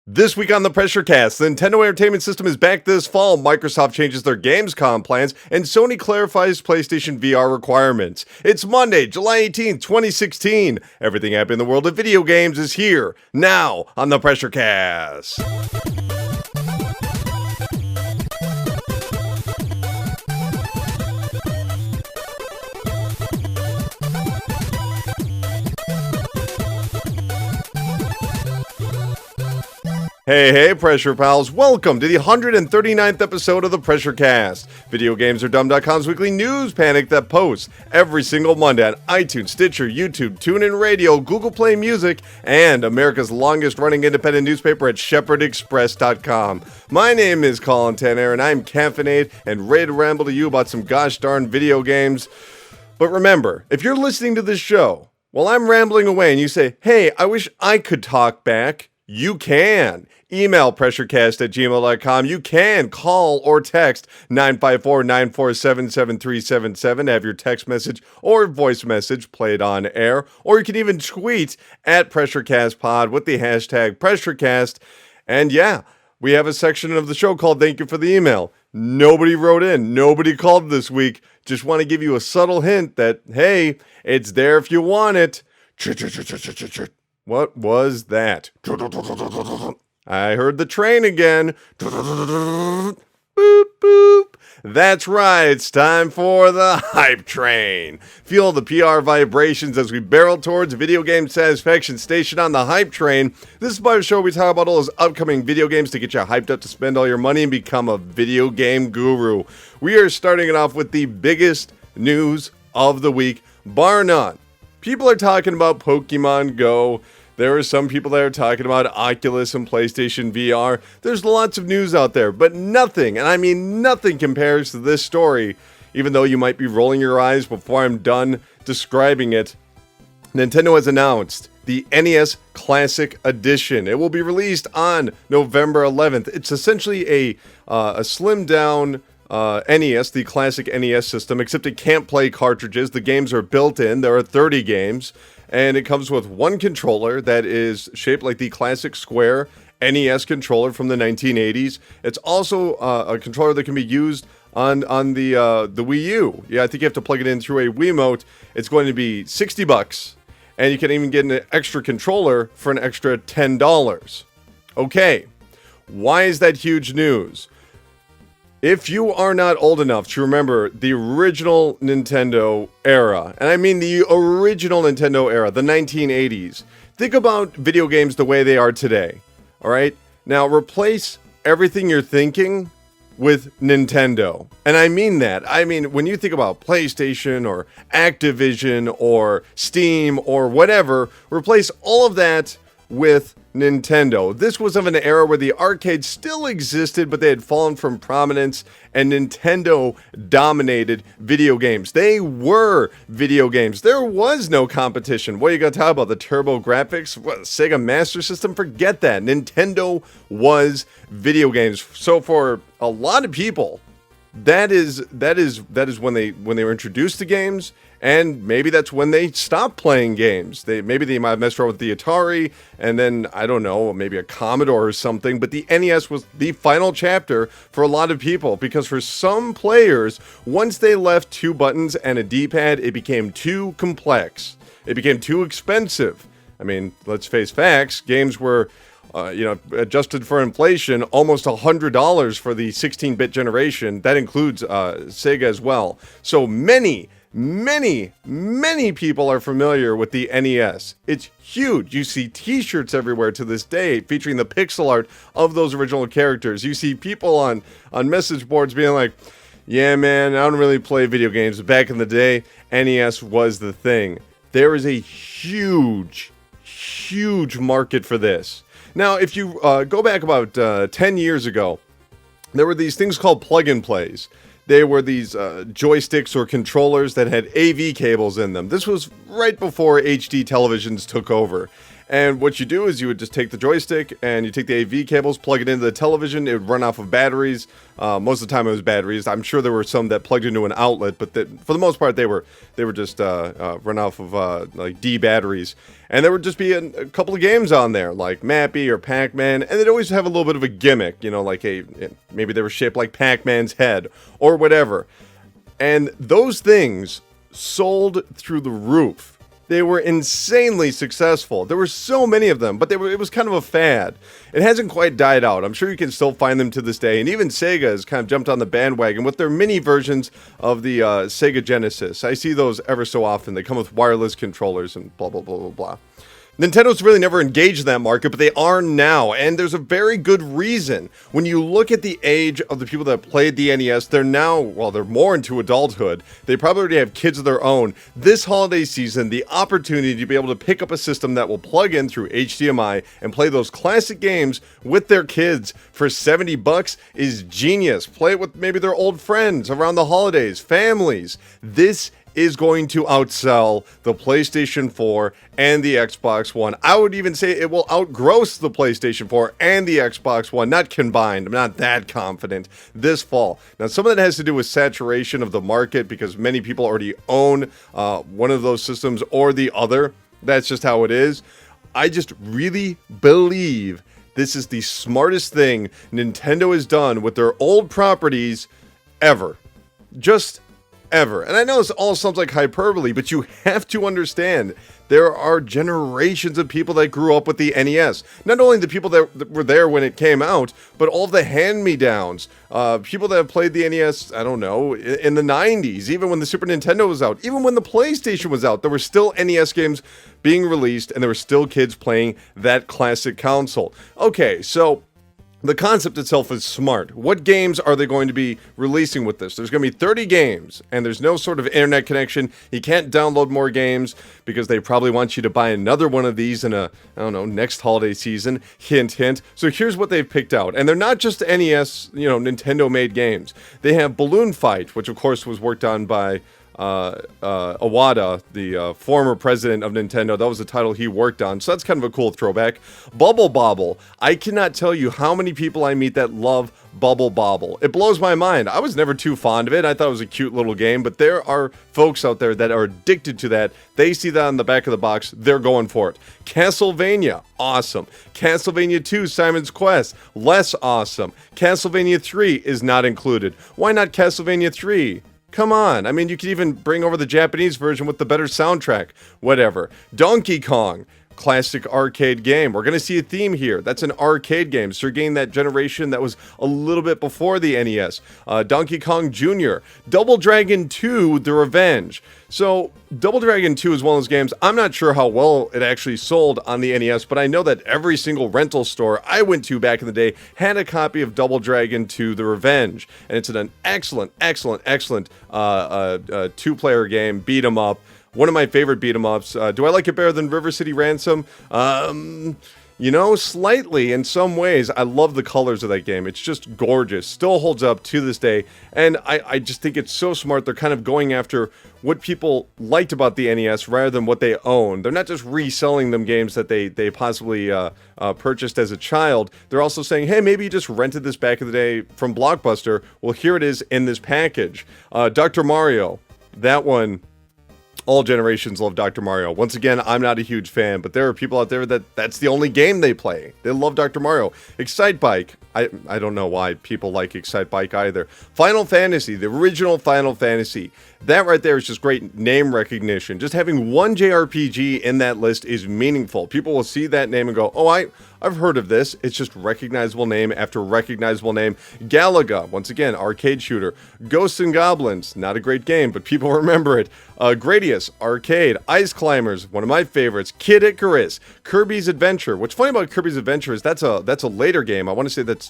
This week on the PRESSURECAST, the Nintendo Entertainment System is back this fall, Microsoft changes their Gamescom plans, and Sony clarifies PlayStation VR requirements. It's Monday, July 18th, 2016. Everything happening in the world of video games is here, now, on the PRESSURECAST. Hey, Pressure Pals, welcome to the 139th episode of the PRESSURECAST. VideoGamesAreDumb.com's weekly news panic that posts every single Monday on iTunes, Stitcher, YouTube, TuneIn Radio, Google Play Music, and America's longest-running independent newspaper at ShepherdExpress.com. My name is Colin Tanner, and I'm caffeinated and ready to ramble to you about some gosh darn video games. But remember, if you're listening to this show while I'm rambling away and you say, hey, I wish I could talk back, you can. Email pressurecast@gmail.com. You can call or text 954-947-7377 to have your text message or voice message played on air. Or you can even tweet at PressureCastPod with the hashtag PressureCast. And yeah, we have a section of the show called Thank You for the Email. Nobody wrote in. Nobody called this week. Just want to give you a subtle hint that, hey, it's there if you want it. What was that? I heard the train again. Boop, boop. That's right, it's time for the hype train. Feel the PR vibrations as we barrel towards video game satisfaction station on the hype train. This is about a show where we talk about all those upcoming video games to get you hyped up to spend all your money and become a video game guru. We are starting it off with the biggest news of the week, bar none. People are talking about Pokemon Go. There are some people that are talking about Oculus and PlayStation VR. There's lots of news out there, but nothing, and I mean nothing, compares to this story, even though you might be rolling your eyes before I'm done describing it. Nintendo has announced the NES Classic Edition. It will be released on November 11th. It's essentially a slimmed down NES, the classic NES system, except it can't play cartridges. The games are built in. There are 30 games. And it comes with one controller that is shaped like the classic square NES controller from the 1980s. It's also a controller that can be used on the Wii U. Yeah, I think you have to plug it in through a Wiimote. It's going to be $60, and you can even get an extra controller for an extra $10. Okay, why is that huge news? If you are not old enough to remember the original Nintendo era, and I mean the original Nintendo era, the 1980s, think about video games the way they are today, all right? Now, replace everything you're thinking with Nintendo. And I mean that. I mean, when you think about PlayStation or Activision or Steam or whatever, replace all of that with Nintendo. This was of an era where the arcade still existed, but they had fallen from prominence, and Nintendo dominated video games. They were video games. There was no competition. What are you going to talk about? The turbo graphics? What, Sega Master System? Forget that. Nintendo was video games. So for a lot of people, that is when they were introduced to games, and maybe that's when they stopped playing games. Maybe they might have messed around with the Atari, and then, I don't know, maybe a Commodore or something, but the NES was the final chapter for a lot of people, because for some players, once they left two buttons and a D-pad, it became too complex. It became too expensive. I mean, let's face facts, games were adjusted for inflation, almost $100 for the 16-bit generation. That includes Sega as well. So many people are familiar with the NES. It's huge. You see t-shirts everywhere to this day featuring the pixel art of those original characters. You see people on message boards being like, yeah, man, I don't really play video games. Back in the day, NES was the thing. There is a huge market for this. Now, if you go back about 10 years ago, there were these things called plug-and-plays. They were these joysticks or controllers that had AV cables in them. This was right before HD televisions took over. And what you do is you would just take the joystick and you take the AV cables, plug it into the television. It would run off of batteries. Most of the time it was batteries. I'm sure there were some that plugged into an outlet, but for the most part they were just run off of like D batteries. And there would just be a couple of games on there, like Mappy or Pac-Man, and they'd always have a little bit of a gimmick, like maybe they were shaped like Pac-Man's head or whatever. And those things sold through the roof. They were insanely successful. There were so many of them, but it was kind of a fad. It hasn't quite died out. I'm sure you can still find them to this day. And even Sega has kind of jumped on the bandwagon with their mini versions of the Sega Genesis. I see those ever so often. They come with wireless controllers and blah, blah, blah, blah, blah. Nintendo's really never engaged that market, but they are now, and there's a very good reason. When you look at the age of the people that played the NES, they're more into adulthood. They probably already have kids of their own. This holiday season, the opportunity to be able to pick up a system that will plug in through HDMI and play those classic games with their kids for $70 is genius. Play it with maybe their old friends around the holidays, families. This is going to outsell the PlayStation 4 and the Xbox One. I would even say it will outgross the PlayStation 4 and the Xbox One, not combined. I'm not that confident this fall. Now, some of that has to do with saturation of the market because many people already own one of those systems or the other. That's just how it is. I just really believe this is the smartest thing Nintendo has done with their old properties ever. Just ever. And I know this all sounds like hyperbole, but you have to understand there are generations of people that grew up with the NES. Not only the people that were there when it came out, but all the hand-me-downs. People that have played the NES, I don't know, in the 90s, even when the Super Nintendo was out, even when the PlayStation was out, there were still NES games being released, and there were still kids playing that classic console. Okay, so the concept itself is smart. What games are they going to be releasing with this? There's going to be 30 games, and there's no sort of internet connection. You can't download more games because they probably want you to buy another one of these in next holiday season. Hint, hint. So here's what they've picked out. And they're not just NES, Nintendo-made games. They have Balloon Fight, which of course was worked on by Iwata, the former president of Nintendo. That was the title he worked on, so that's kind of a cool throwback. Bubble Bobble. I cannot tell you how many people I meet that love Bubble Bobble. It blows my mind. I was never too fond of it. I thought it was a cute little game, but there are folks out there that are addicted to that. They see that on the back of the box, they're going for it. Castlevania, awesome. Castlevania 2, Simon's Quest, less awesome. Castlevania 3 is not included. Why not Castlevania 3? Come on. I mean, you could even bring over the Japanese version with the better soundtrack. Whatever. Donkey Kong. Classic arcade game. We're going to see a theme here. That's an arcade game. So you're getting that generation that was a little bit before the NES. Donkey Kong Jr. Double Dragon 2, The Revenge. So Double Dragon 2 is one of those games, I'm not sure how well it actually sold on the NES, but I know that every single rental store I went to back in the day had a copy of Double Dragon 2, The Revenge. And it's an excellent two-player game, beat 'em up. One of my favorite beat-em-ups. Do I like it better than River City Ransom? Slightly in some ways. I love the colors of that game. It's just gorgeous. Still holds up to this day. And I just think it's so smart. They're kind of going after what people liked about the NES rather than what they own. They're not just reselling them games that they possibly purchased as a child. They're also saying, hey, maybe you just rented this back in the day from Blockbuster. Well, here it is in this package. Dr. Mario. That one. All generations love Dr. Mario. Once again, I'm not a huge fan, but there are people out there that's the only game they play. They love Dr. Mario. Excite Bike. I don't know why people like Excite Bike either. Final Fantasy, the original Final Fantasy. That right there is just great name recognition. Just having one JRPG in that list is meaningful. People will see that name and go, oh, I've heard of this. It's just recognizable name after recognizable name. Galaga, once again, arcade shooter. Ghosts and Goblins, not a great game, but people remember it. Gradius, arcade. Ice Climbers, one of my favorites. Kid Icarus, Kirby's Adventure. What's funny about Kirby's Adventure is that's a later game. I want to say that's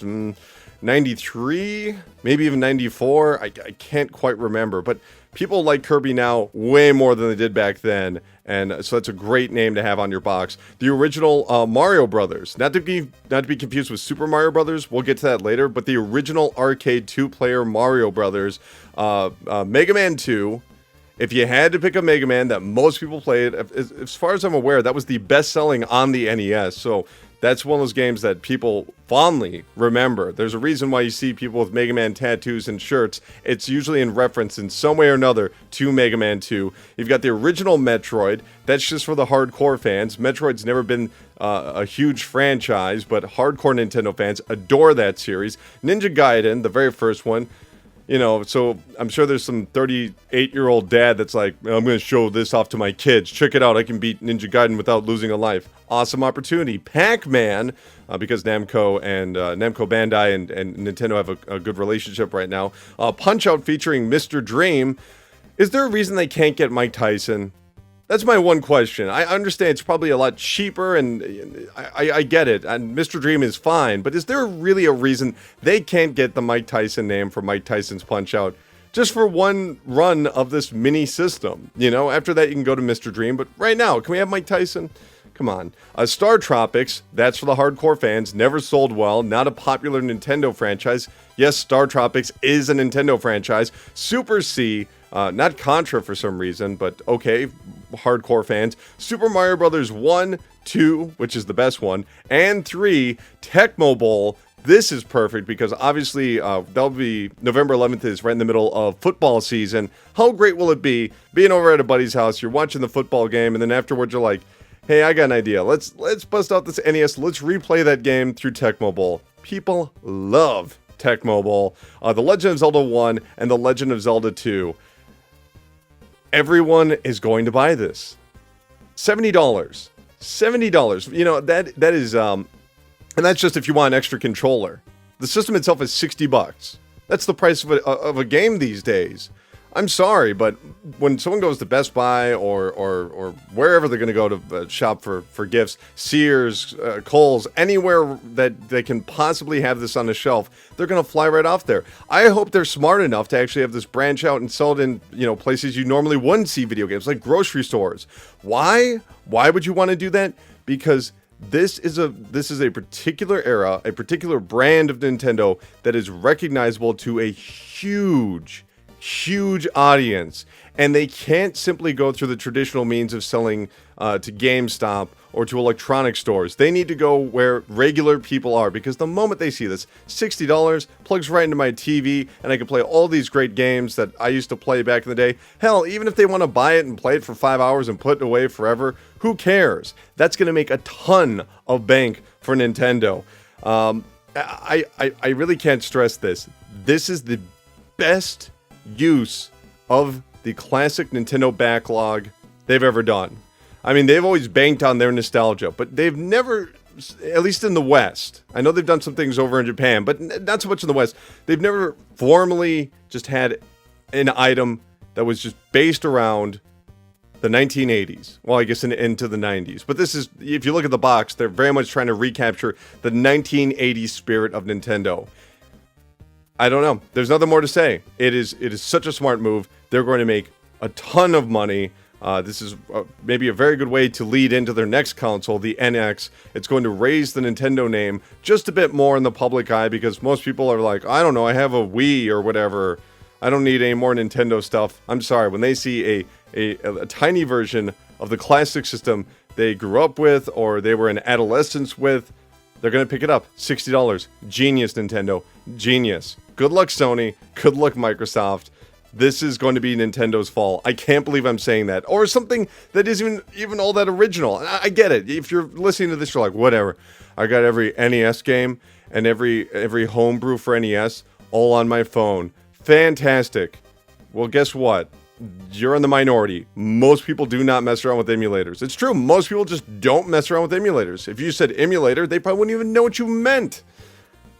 93, maybe even 94. I can't quite remember, but people like Kirby now way more than they did back then, and so that's a great name to have on your box. The original Mario Brothers, not to be confused with Super Mario Brothers. We'll get to that later, but the original arcade two-player Mario Brothers, Mega Man 2. If you had to pick a Mega Man that most people played, as far as I'm aware, that was the best-selling on the NES. So that's one of those games that people fondly remember. There's a reason why you see people with Mega Man tattoos and shirts. It's usually in reference in some way or another to Mega Man 2. You've got the original Metroid. That's just for the hardcore fans. Metroid's never been a huge franchise, but hardcore Nintendo fans adore that series. Ninja Gaiden, the very first one. You know, so I'm sure there's some 38-year-old dad that's like, I'm going to show this off to my kids. Check it out. I can beat Ninja Gaiden without losing a life. Awesome opportunity. Pac-Man, because Namco and Namco Bandai and Nintendo have a good relationship right now. Punch-Out featuring Mr. Dream. Is there a reason they can't get Mike Tyson? That's my one question. I understand it's probably a lot cheaper, and I get it, and Mr. Dream is fine, but is there really a reason they can't get the Mike Tyson name for Mike Tyson's Punch-Out just for one run of this mini system? You know, after that you can go to Mr. Dream, but right now, can we have Mike Tyson? Come on. Star Tropics, that's for the hardcore fans, never sold well, not a popular Nintendo franchise. Yes, Star Tropics is a Nintendo franchise. Super C, not Contra for some reason, but okay, hardcore fans. Super Mario Brothers 1, 2, which is the best one, and 3, Tecmo Bowl. This is perfect because obviously that'll be November 11th is right in the middle of football season. How great will it be being over at a buddy's house, you're watching the football game, and then afterwards you're like, hey, I got an idea. Let's bust out this NES. Let's replay that game through Tecmo Bowl. People love Tecmo Bowl. The Legend of Zelda 1 and The Legend of Zelda 2. Everyone is going to buy this. $70. $70. You know, that is, and that's just if you want an extra controller. The system itself is $60. That's the price of a game these days. I'm sorry, but when someone goes to Best Buy or wherever they're going to go to shop for gifts, Sears, Kohl's, anywhere that they can possibly have this on the shelf, they're going to fly right off there. I hope they're smart enough to actually have this branch out and sell it in, you know, places you normally wouldn't see video games, like grocery stores. Why? Why would you want to do that? Because this is a particular era, a particular brand of Nintendo that is recognizable to a huge audience, and they can't simply go through the traditional means of selling to GameStop or to electronic stores. They need to go where regular people are, because the moment they see this, $60 plugs right into my TV, and I can play all these great games that I used to play back in the day. Hell, even if they want to buy it and play it for 5 hours and put it away forever, who cares? That's going to make a ton of bank for Nintendo. I really can't stress this. This is the best use of the classic Nintendo backlog they've ever done. I mean, they've always banked on their nostalgia, but they've never, at least in the West, I know they've done some things over in Japan, but not so much in the West, they've never formally just had an item that was just based around the 1980s. Well, I guess into the 90s. But this is, if you look at the box, they're very much trying to recapture the 1980s spirit of Nintendo. I don't know. There's nothing more to say. It is such a smart move. They're going to make a ton of money. This is maybe a very good way to lead into their next console, the NX. It's going to raise the Nintendo name just a bit more in the public eye, because most people are like, I don't know, I have a Wii or whatever. I don't need any more Nintendo stuff. I'm sorry. When they see a tiny version of the classic system they grew up with or they were in adolescence with, they're going to pick it up. $60. Genius, Nintendo. Genius. Good luck, Sony. Good luck, Microsoft. This is going to be Nintendo's fall. I can't believe I'm saying that. Or something that isn't even all that original. I get it. If you're listening to this, you're like, whatever. I got every NES game and every homebrew for NES all on my phone. Fantastic. Well, guess what? You're in the minority. Most people do not mess around with emulators. It's true. Most people just don't mess around with emulators. If you said emulator, they probably wouldn't even know what you meant.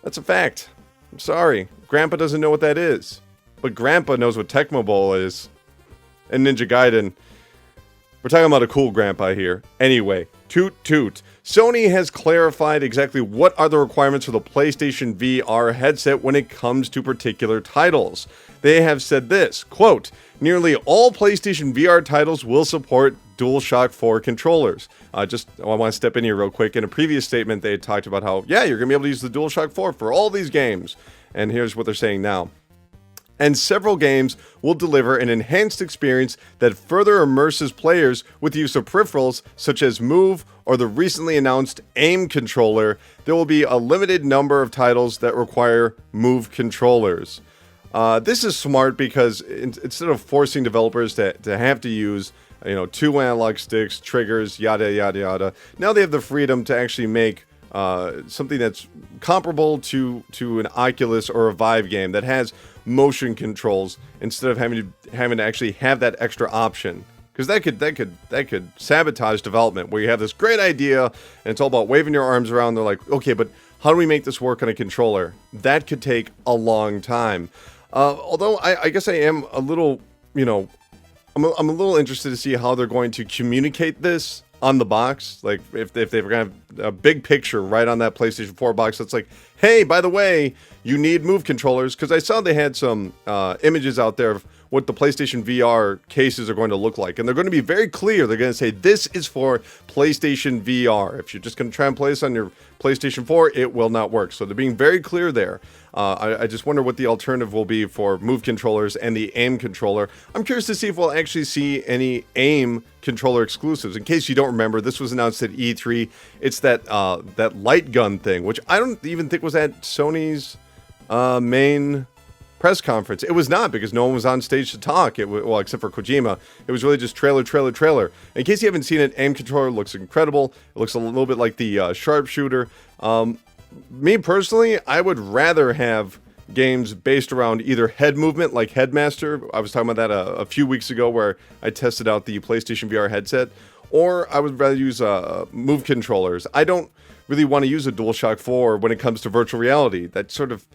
That's a fact. I'm sorry. Grandpa doesn't know what that is. But Grandpa knows what Tecmo Bowl is. And Ninja Gaiden. We're talking about a cool grandpa here. Anyway, toot toot. Sony has clarified exactly what are the requirements for the PlayStation VR headset when it comes to particular titles. They have said this, quote, nearly all PlayStation VR titles will support DualShock 4 controllers. I want to step in here real quick. In a previous statement, they had talked about how, yeah, you're going to be able to use the DualShock 4 for all these games. And here's what they're saying now. and several games will deliver an enhanced experience that further immerses players with the use of peripherals such as Move or the recently announced AIM controller. There will be a limited number of titles that require Move controllers. This is smart because instead of forcing developers to have to use 2 analog sticks, triggers, yada yada yada, now they have the freedom to actually make something that's comparable to an Oculus or a Vive game that has motion controls instead of having to actually have that extra option, because that could sabotage development where you have this great idea and it's all about waving your arms around. They're like, okay, but how do we make this work on a controller? That could take a long time. Although I guess I am a little, I'm a little interested to see how they're going to communicate this on the box. Like if they're going to have a big picture right on that PlayStation 4 box that's like, hey, by the way, you need Move controllers, because I saw they had some images out there of what the PlayStation VR cases are going to look like, and they're going to be very clear. They're going to say this is for PlayStation VR. If you're just going to try and play this on your PlayStation 4, it will not work. So they're being very clear there. I just wonder what the alternative will be for Move controllers and the AIM controller. I'm curious to see if we'll actually see any AIM controller exclusives. In case you don't remember, this was announced at E3. It's that light gun thing, which I don't even think was at Sony's main press conference. It was not, because no one was on stage to talk. Well, except for Kojima. It was really just trailer. In case you haven't seen it, AIM controller looks incredible. It looks a little bit like the sharpshooter. Me personally, I would rather have games based around either head movement, like Headmaster. I was talking about that a few weeks ago, where I tested out the PlayStation VR headset. Or I would rather use Move controllers. I don't really want to use a DualShock 4 when it comes to virtual reality. That sort of,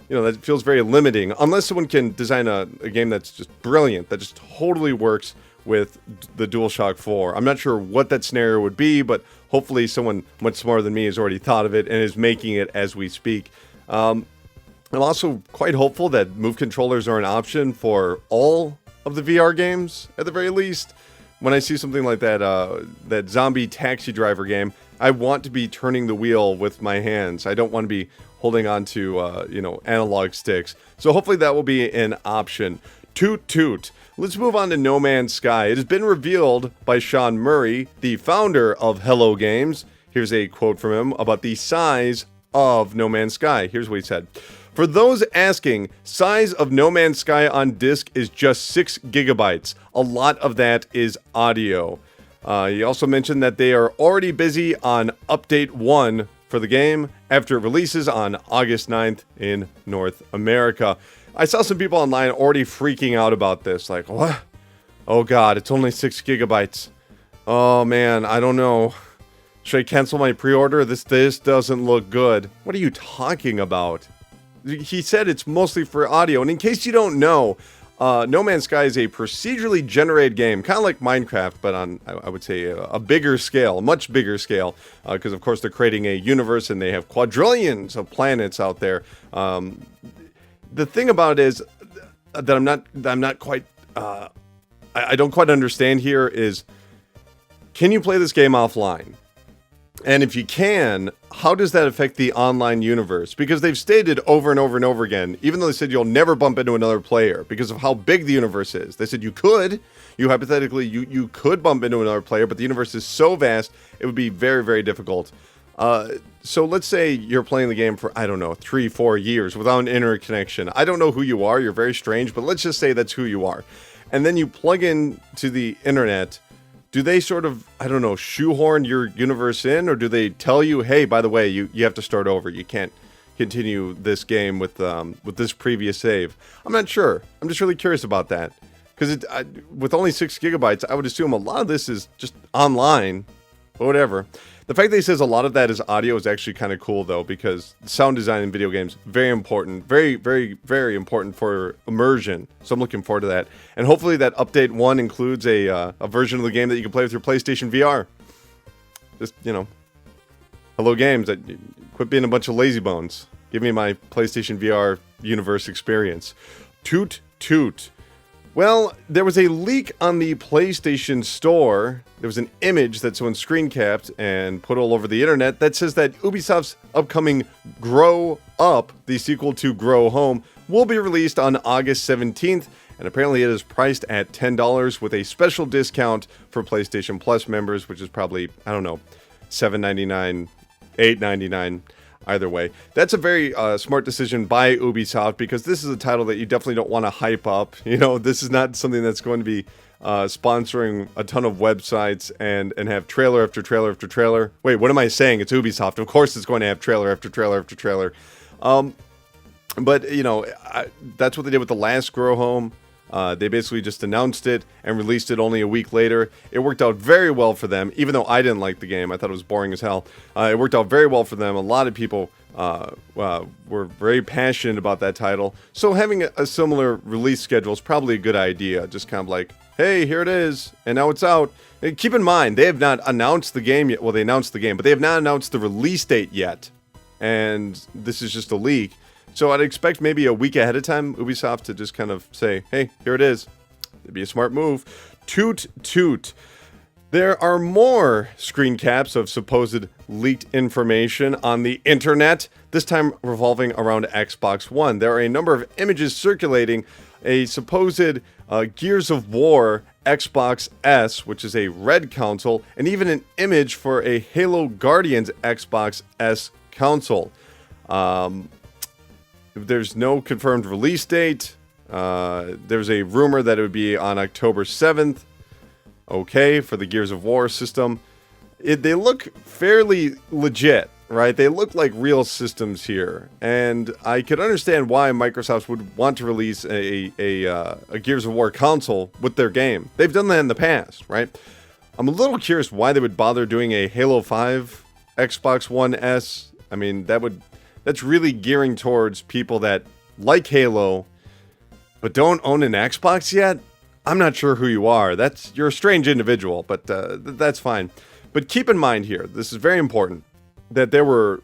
that feels very limiting. Unless someone can design a game that's just brilliant, that just totally works with the DualShock 4. I'm not sure what that scenario would be, but hopefully someone much smarter than me has already thought of it and is making it as we speak. I'm also quite hopeful that Move controllers are an option for all of the VR games, at the very least. When I see something like that zombie taxi driver game, I want to be turning the wheel with my hands. I don't want to be holding on to, analog sticks. So hopefully that will be an option. Toot toot. Let's move on to No Man's Sky. It has been revealed by Sean Murray, the founder of Hello Games. Here's a quote from him about the size of No Man's Sky. Here's what he said. For those asking, size of No Man's Sky on disk is just 6 gigabytes. A lot of that is audio. He also mentioned that they are already busy on Update 1 for the game after it releases on August 9th in North America. I saw some people online already freaking out about this. Like, what? Oh god, it's only 6 gigabytes. Oh man, I don't know. Should I cancel my pre-order? This doesn't look good. What are you talking about? He said it's mostly for audio. And in case you don't know, No Man's Sky is a procedurally generated game, kind of like Minecraft, but on, I would say, a bigger scale, a much bigger scale, because of course they're creating a universe and they have quadrillions of planets out there. The thing about it is that I'm not quite, I don't quite understand here is, can you play this game offline? And if you can, how does that affect the online universe? Because they've stated over and over and over again, even though they said you'll never bump into another player because of how big the universe is. They said you could, hypothetically, you could bump into another player, but the universe is so vast, it would be very, very difficult. So let's say you're playing the game for, 3-4 years without an internet connection. I don't know who you are, you're very strange, but let's just say that's who you are. And then you plug in to the internet. Do they sort of, shoehorn your universe in, or do they tell you, hey, by the way, you have to start over. You can't continue this game with this previous save. I'm not sure. I'm just really curious about that. Because with only 6 gigabytes, I would assume a lot of this is just online, but whatever. The fact that he says a lot of that is audio is actually kind of cool, though, because sound design in video games, very important. Very, very, very important for immersion. So I'm looking forward to that. And hopefully that Update 1 includes a version of the game that you can play with your PlayStation VR. Just, Hello Games, quit being a bunch of lazy bones. Give me my PlayStation VR universe experience. Toot, toot. Well, there was a leak on the PlayStation Store. There was an image that someone screen capped and put all over the internet that says that Ubisoft's upcoming Grow Up, the sequel to Grow Home, will be released on August 17th, and apparently it is priced at $10 with a special discount for PlayStation Plus members, which is probably, I don't know, $7.99, $8.99. Either way, that's a very smart decision by Ubisoft, because this is a title that you definitely don't want to hype up. You know, this is not something that's going to be sponsoring a ton of websites and have trailer after trailer after trailer. Wait, what am I saying? It's Ubisoft. Of course it's going to have trailer after trailer after trailer. But, you know, that's what they did with the last Grow Home. They basically just announced it and released it only a week later. It worked out very well for them, even though I didn't like the game. I thought it was boring as hell. It worked out very well for them. A lot of people were very passionate about that title. So having a similar release schedule is probably a good idea. Just kind of like, hey, here it is, and now it's out. And keep in mind, they have not announced the game yet. Well, they announced the game, but they have not announced the release date yet. And this is just a leak. So I'd expect maybe a week ahead of time, Ubisoft to just kind of say, hey, here it is. It'd be a smart move. Toot, toot. There are more screen caps of supposed leaked information on the internet, this time revolving around Xbox One. There are a number of images circulating, a supposed Gears of War Xbox S, which is a red console, and even an image for a Halo Guardians Xbox S console. There's no confirmed release date. There's a rumor that it would be on October 7th. Okay, for the Gears of War system. They look fairly legit, right? They look like real systems here. And I could understand why Microsoft would want to release a Gears of War console with their game. They've done that in the past, right? I'm a little curious why they would bother doing a Halo 5 Xbox One S. I mean, that's really gearing towards people that like Halo, but don't own an Xbox yet. I'm not sure who you are. You're a strange individual, but that's fine. But keep in mind here, this is very important, that there were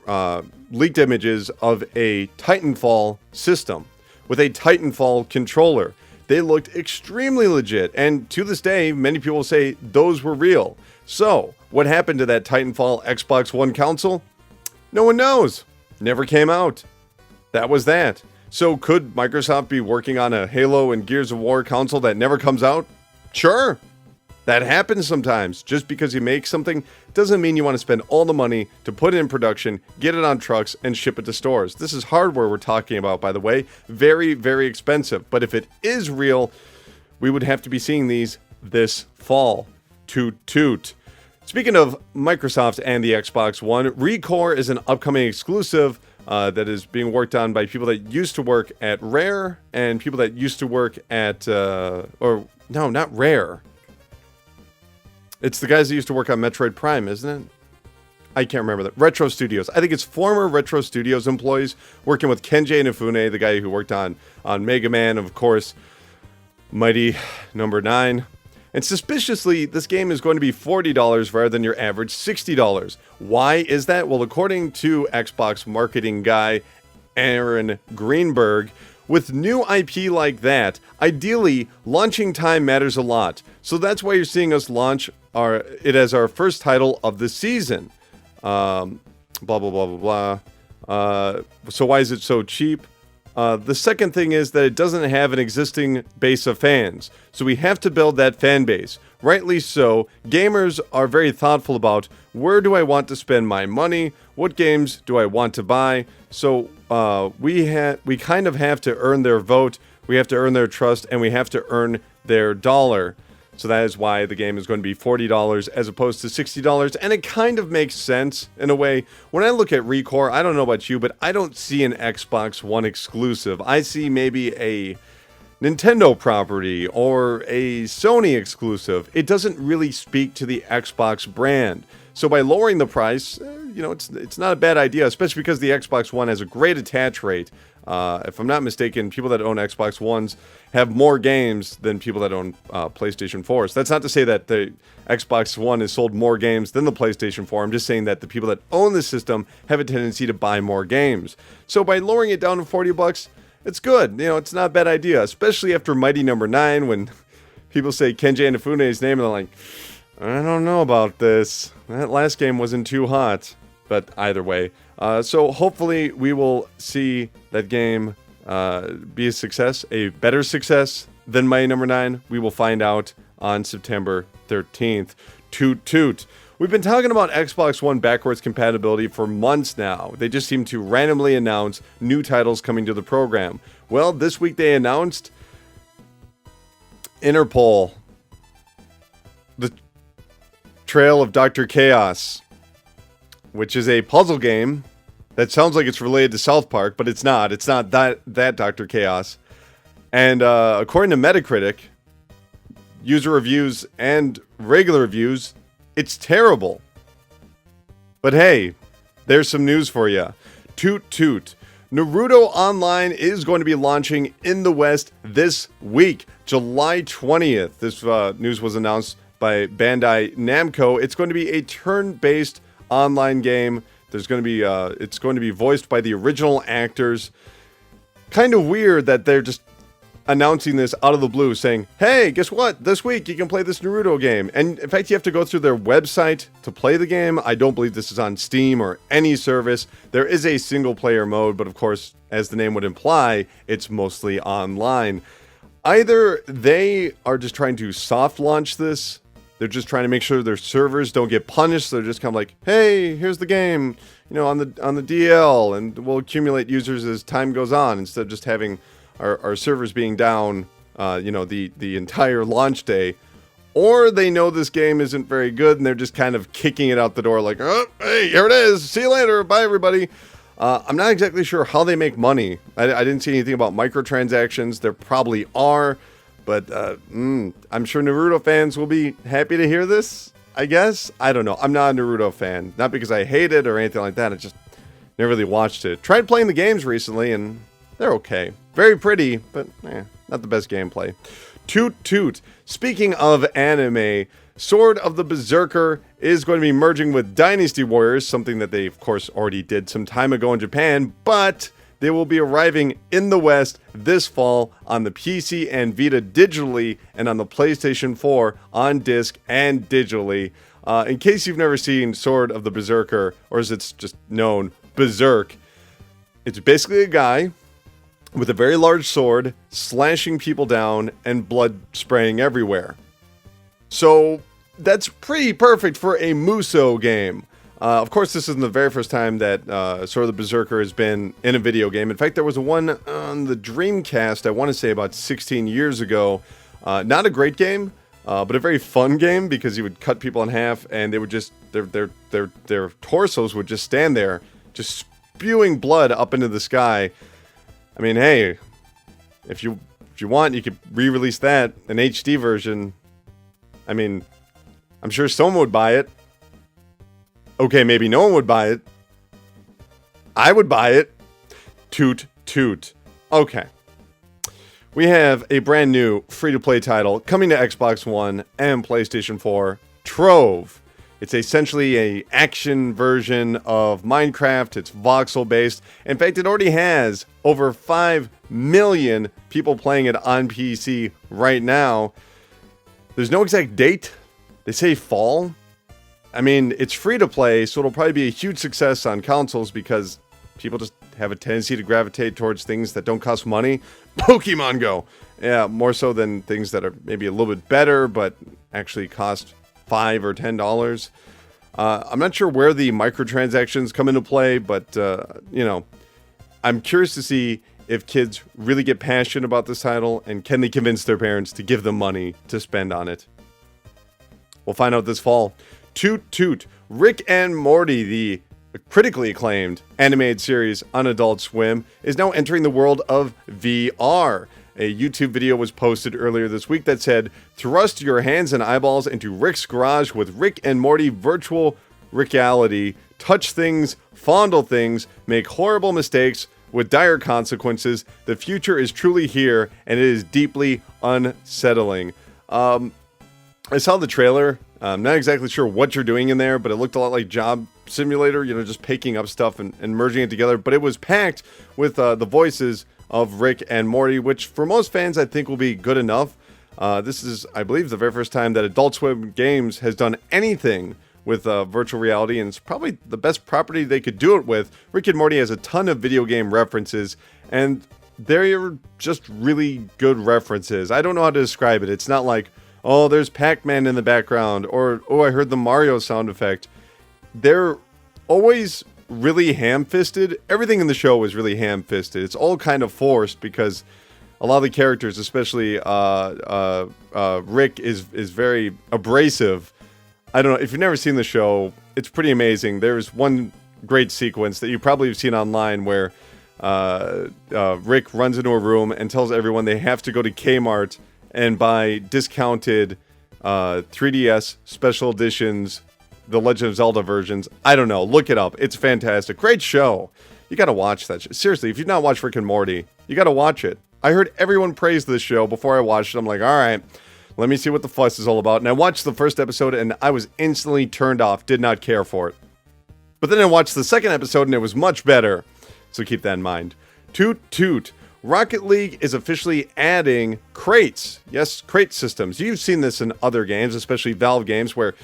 leaked images of a Titanfall system with a Titanfall controller. They looked extremely legit, and to this day, many people say those were real. So, what happened to that Titanfall Xbox One console? No one knows. Never came out. That was that. So could Microsoft be working on a Halo and Gears of War console that never comes out? Sure. That happens sometimes. Just because you make something doesn't mean you want to spend all the money to put it in production, get it on trucks, and ship it to stores. This is hardware we're talking about, by the way. Very, very expensive. But if it is real, we would have to be seeing these this fall. Toot toot. Speaking of Microsoft and the Xbox One, Recore is an upcoming exclusive that is being worked on by people that used to work at Rare and people that used to work at, not Rare. It's the guys that used to work on Metroid Prime, isn't it? I can't remember that. Retro Studios. I think it's former Retro Studios employees working with Kenji Inafune, the guy who worked on Mega Man, of course, Mighty Number 9. And suspiciously, this game is going to be $40 rather than your average $60. Why is that? Well, according to Xbox marketing guy Aaron Greenberg, with new IP like that, ideally, launching time matters a lot. So that's why you're seeing us launch it as our first title of the season. Blah, blah, blah, blah, blah. So why is it so cheap? The second thing is that it doesn't have an existing base of fans. So we have to build that fan base. Rightly so. Gamers are very thoughtful about where do I want to spend my money? What games do I want to buy? So we kind of have to earn their vote. We have to earn their trust, and we have to earn their dollar. So that is why the game is going to be $40 as opposed to $60. And it kind of makes sense in a way. When I look at Recore, I don't know about you, but I don't see an Xbox One exclusive. I see maybe a Nintendo property or a Sony exclusive. It doesn't really speak to the Xbox brand. So by lowering the price, it's not a bad idea, especially because the Xbox One has a great attach rate. If I'm not mistaken, people that own Xbox Ones have more games than people that own PlayStation 4s. That's not to say that the Xbox One has sold more games than the PlayStation 4. I'm just saying that the people that own the system have a tendency to buy more games. So by lowering it down to $40, it's good. It's not a bad idea, especially after Mighty Number 9 when people say Kenji Inafune's name and they're like, I don't know about this. That last game wasn't too hot. But either way. So hopefully we will see that game be a success, a better success than Mighty Number 9. We will find out on September 13th. Toot toot. We've been talking about Xbox One backwards compatibility for months now. They just seem to randomly announce new titles coming to the program. Well, this week they announced Interpol, the Trail of Dr. Chaos, which is a puzzle game that sounds like it's related to South Park, but it's not. It's not that Dr. Chaos. And according to Metacritic, user reviews and regular reviews, it's terrible. But hey, there's some news for you. Toot toot. Naruto Online is going to be launching in the West this week, July 20th. This news was announced by Bandai Namco. It's going to be a turn-based online game. There's going to be it's going to be voiced by the original actors. Kind of weird that they're just announcing this out of the blue, saying, hey, guess what? This week you can play this Naruto game. And in fact, you have to go through their website to play the game. I don't believe this is on Steam or any service. There is a single player mode, but of course, as the name would imply, it's mostly online. Either they are just trying to soft launch this, they're just trying to make sure their servers don't get punished. So they're just kind of like, hey, here's the game, on the DL, and we'll accumulate users as time goes on instead of just having our servers being down, the entire launch day. Or they know this game isn't very good and they're just kind of kicking it out the door like, oh, hey, here it is. See you later. Bye, everybody. I'm not exactly sure how they make money. I didn't see anything about microtransactions. There probably are. But I'm sure Naruto fans will be happy to hear this, I guess. I don't know. I'm not a Naruto fan. Not because I hate it or anything like that. I just never really watched it. Tried playing the games recently, and they're okay. Very pretty, but not the best gameplay. Toot toot. Speaking of anime, Sword of the Berserker is going to be merging with Dynasty Warriors, something that they, of course, already did some time ago in Japan, but they will be arriving in the West this fall on the PC and Vita digitally and on the PlayStation 4 on disc and digitally. In case you've never seen Sword of the Berserker, or as it's just known, Berserk, it's basically a guy with a very large sword slashing people down and blood spraying everywhere. So that's pretty perfect for a Muso game. Of course, this isn't the very first time that Sword of the Berserker has been in a video game. In fact, there was one on the Dreamcast, I want to say about 16 years ago. Not a great game, but a very fun game because you would cut people in half and they would just, their torsos would just stand there, just spewing blood up into the sky. I mean, hey, if you want, you could re-release that, an HD version. I mean, I'm sure someone would buy it. Okay, maybe no one would buy it. I would buy it. Toot, toot. Okay. We have a brand new free-to-play title coming to Xbox One and PlayStation 4, Trove. It's essentially an action version of Minecraft. It's voxel-based. In fact, it already has over 5 million people playing it on PC right now. There's no exact date. They say fall. I mean, it's free to play, so it'll probably be a huge success on consoles because people just have a tendency to gravitate towards things that don't cost money. Pokemon Go! Yeah, more so than things that are maybe a little bit better, but actually cost $5 or $10. I'm not sure where the microtransactions come into play, but, I'm curious to see if kids really get passionate about this title, and can they convince their parents to give them money to spend on it. We'll find out this fall. Toot toot. Rick and Morty, the critically acclaimed animated series on Adult Swim, is now entering the world of VR. A YouTube video was posted earlier this week that said, thrust your hands and eyeballs into Rick's garage with Rick and Morty virtual reality. Touch things, fondle things, make horrible mistakes with dire consequences. The future is truly here, and it is deeply unsettling. I saw the trailer. I'm not exactly sure what you're doing in there, but it looked a lot like Job Simulator, just picking up stuff and merging it together. But it was packed with the voices of Rick and Morty, which for most fans I think will be good enough. This is, I believe, the very first time that Adult Swim Games has done anything with virtual reality, and it's probably the best property they could do it with. Rick and Morty has a ton of video game references, and they're just really good references. I don't know how to describe it. It's not like, oh, there's Pac-Man in the background, or, oh, I heard the Mario sound effect. They're always really ham-fisted. Everything in the show is really ham-fisted. It's all kind of forced because a lot of the characters, especially Rick, is very abrasive. I don't know, if you've never seen the show, it's pretty amazing. There's one great sequence that you probably have seen online where Rick runs into a room and tells everyone they have to go to Kmart and buy discounted 3DS special editions, the Legend of Zelda versions. I don't know, look it up. It's fantastic. Great show. You gotta watch that. Seriously, if you've not watched Rick and Morty, you gotta watch it. I heard everyone praise this show before I watched it. I'm like, all right, let me see what the fuss is all about. And I watched the first episode and I was instantly turned off, did not care for it. But then I watched the second episode and it was much better. So keep that in mind. Toot toot. Rocket League is officially adding crates. Yes, crate systems. You've seen this in other games, especially Valve games, where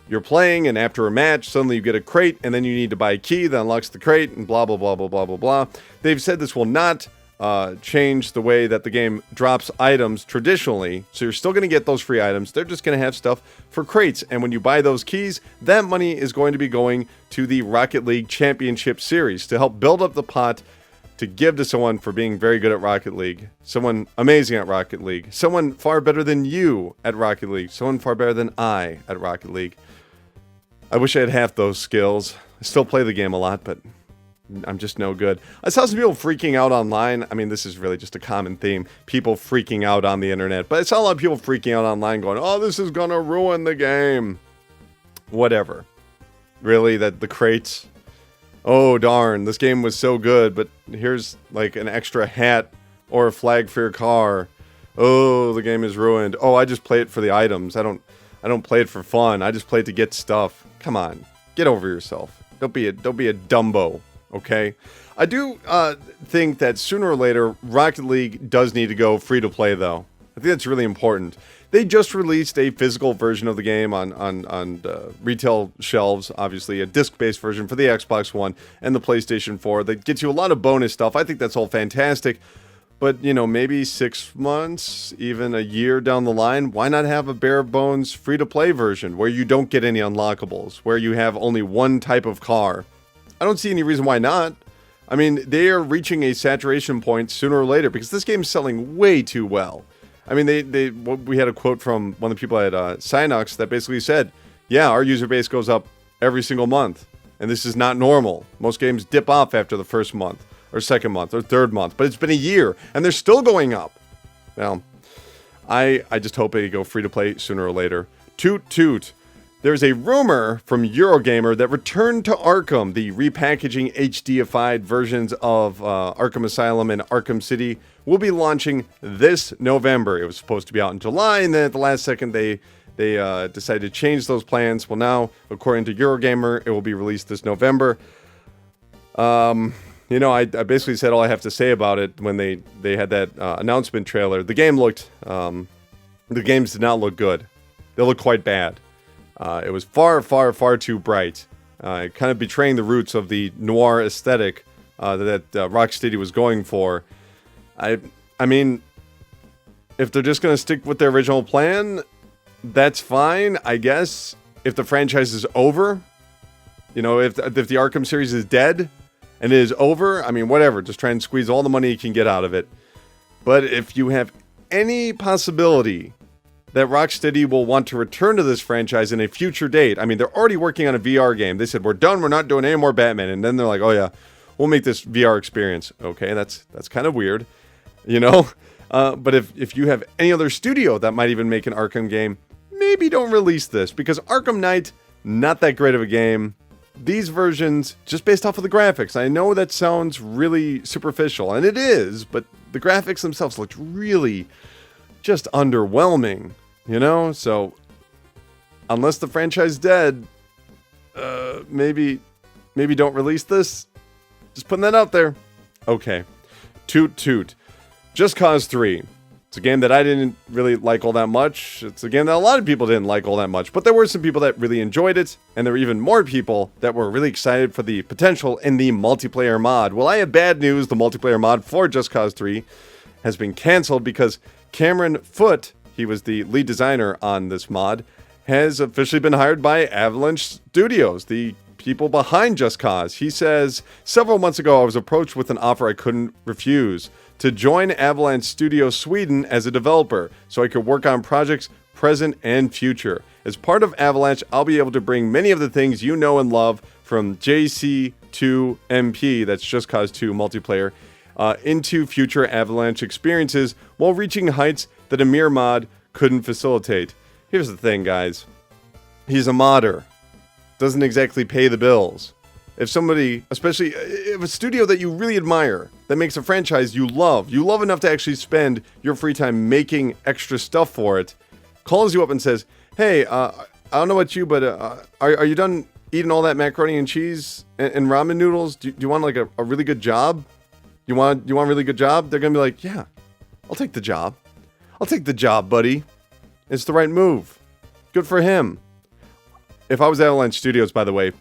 you're playing and after a match, suddenly you get a crate and then you need to buy a key that unlocks the crate and blah, blah, blah, blah, blah, blah, blah. They've said this will not change the way that the game drops items traditionally. So you're still going to get those free items. They're just going to have stuff for crates. And when you buy those keys, that money is going to be going to the Rocket League Championship Series to help build up the pot to give to someone for being very good at Rocket League. Someone amazing at Rocket League. Someone far better than you at Rocket League. Someone far better than I at Rocket League. I wish I had half those skills. I still play the game a lot, but I'm just no good. I saw some people freaking out online. I mean, this is really just a common theme. People freaking out on the internet. But I saw a lot of people freaking out online going, oh, this is going to ruin the game. Whatever. Really? That the crates? Oh, darn. This game was so good, but here's like an extra hat or a flag for your car. Oh, the game is ruined. Oh, I just play it for the items. I don't play it for fun. I just play it to get stuff. Come on. Get over yourself. Don't be a Dumbo. Okay, I do think that sooner or later, Rocket League does need to go free to play, though. I think that's really important. They just released a physical version of the game on retail shelves, obviously, a disc-based version for the Xbox One and the PlayStation 4 that gets you a lot of bonus stuff. I think that's all fantastic. But, you know, maybe 6 months, even a year down the line, why not have a bare bones free-to-play version where you don't get any unlockables, where you have only one type of car? I don't see any reason why not. I mean, they are reaching a saturation point sooner or later because this game is selling way too well. I mean, we had a quote from one of the people at Synox that basically said, yeah, our user base goes up every single month, and this is not normal. Most games dip off after the first month, or second month, or third month, but it's been a year, and they're still going up. Well, I just hope they go free to play sooner or later. Toot toot. There's a rumor from Eurogamer that Return to Arkham, the repackaging HD-ified versions of Arkham Asylum and Arkham City, will be launching this November. It was supposed to be out in July, and then at the last second they decided to change those plans. Well, now, according to Eurogamer, it will be released this November. You know, I basically said all I have to say about it when they had that announcement trailer. The games did not look good. They look quite bad. It was far, far, far too bright. Kind of betraying the roots of the noir aesthetic that Rocksteady was going for. I mean, if they're just going to stick with their original plan, that's fine, I guess. If the franchise is over, you know, if the Arkham series is dead and it is over, I mean, whatever. Just try and squeeze all the money you can get out of it. But if you have any possibility that Rocksteady will want to return to this franchise in a future date. I mean, they're already working on a VR game. They said, we're done, we're not doing any more Batman. And then they're like, oh yeah, we'll make this VR experience. Okay, that's kind of weird, you know? But if you have any other studio that might even make an Arkham game, maybe don't release this. Because Arkham Knight, not that great of a game. These versions, just based off of the graphics. I know that sounds really superficial, and it is, but the graphics themselves looked really just underwhelming. You know, so unless the franchise is dead, maybe don't release this. Just putting that out there. Okay. Toot toot. Just Cause 3. It's a game that I didn't really like all that much. It's a game that a lot of people didn't like all that much. But there were some people that really enjoyed it. And there were even more people that were really excited for the potential in the multiplayer mod. Well, I have bad news. The multiplayer mod for Just Cause 3 has been canceled because Cameron Foote, he was the lead designer on this mod, has officially been hired by Avalanche Studios, the people behind Just Cause. He says, several months ago I was approached with an offer I couldn't refuse to join Avalanche Studios Sweden as a developer so I could work on projects present and future. As part of Avalanche, I'll be able to bring many of the things you know and love from JC2MP, that's Just Cause 2 multiplayer, into future Avalanche experiences while reaching heights that a mere mod couldn't facilitate. Here's the thing, guys. He's a modder. Doesn't exactly pay the bills. If somebody, especially if a studio that you really admire, that makes a franchise you love enough to actually spend your free time making extra stuff for it, calls you up and says, hey, I don't know about you, but are you done eating all that macaroni and cheese and ramen noodles? Do you want like a really good job? You want a really good job? They're going to be like, yeah, I'll take the job. I'll take the job, buddy. It's the right move. Good for him. If I was Avalanche Studios, by the way,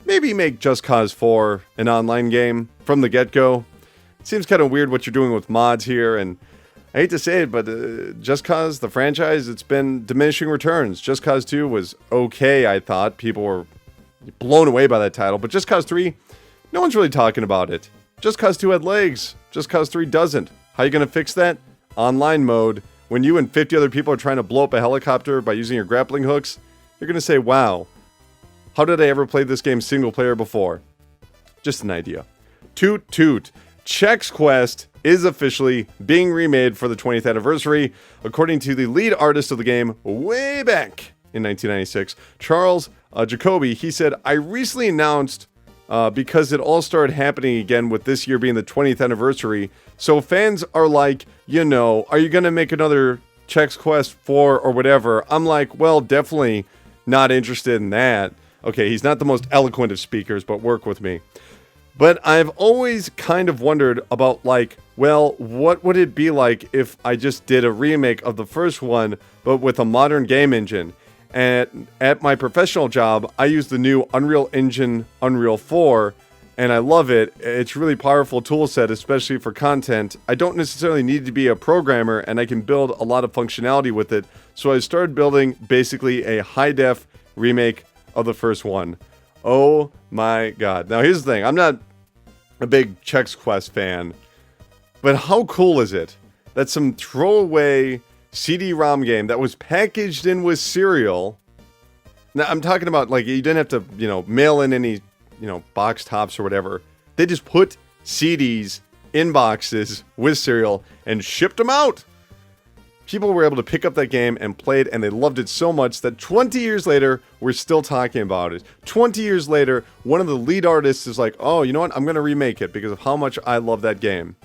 maybe make Just Cause 4 an online game from the get-go. It seems kind of weird what you're doing with mods here, and I hate to say it, but Just Cause, the franchise, it's been diminishing returns. Just Cause 2 was okay, I thought. People were blown away by that title, but Just Cause 3, no one's really talking about it. Just Cause 2 had legs. Just Cause 3 doesn't. How are you going to fix that? Online mode. When you and 50 other people are trying to blow up a helicopter by using your grappling hooks, you're going to say, wow, how did I ever play this game single player before? Just an idea. Toot toot. Chex Quest is officially being remade for the 20th anniversary. According to the lead artist of the game way back in 1996, Charles Jacoby, he said, I recently announced because it all started happening again with this year being the 20th anniversary. So fans are like, you know, are you going to make another Chex Quest 4 or whatever? I'm like, well, definitely not interested in that. Okay, he's not the most eloquent of speakers, but work with me. But I've always kind of wondered about, like, well, what would it be like if I just did a remake of the first one, but with a modern game engine? And at my professional job, I use the new Unreal Engine Unreal 4, and I love it. It's a really powerful tool set, especially for content. I don't necessarily need to be a programmer, and I can build a lot of functionality with it. So I started building basically a high-def remake of the first one. Oh my god. Now here's the thing. I'm not a big Chex Quest fan, but how cool is it that some throwaway CD-ROM game that was packaged in with cereal. Now I'm talking about, like, you didn't have to, mail in any, box tops or whatever. They just put CDs in boxes with cereal and shipped them out. People were able to pick up that game and play it, and they loved it so much that 20 years later, we're still talking about it. 20 years later, one of the lead artists is like, oh, you know what? I'm going to remake it because of how much I love that game.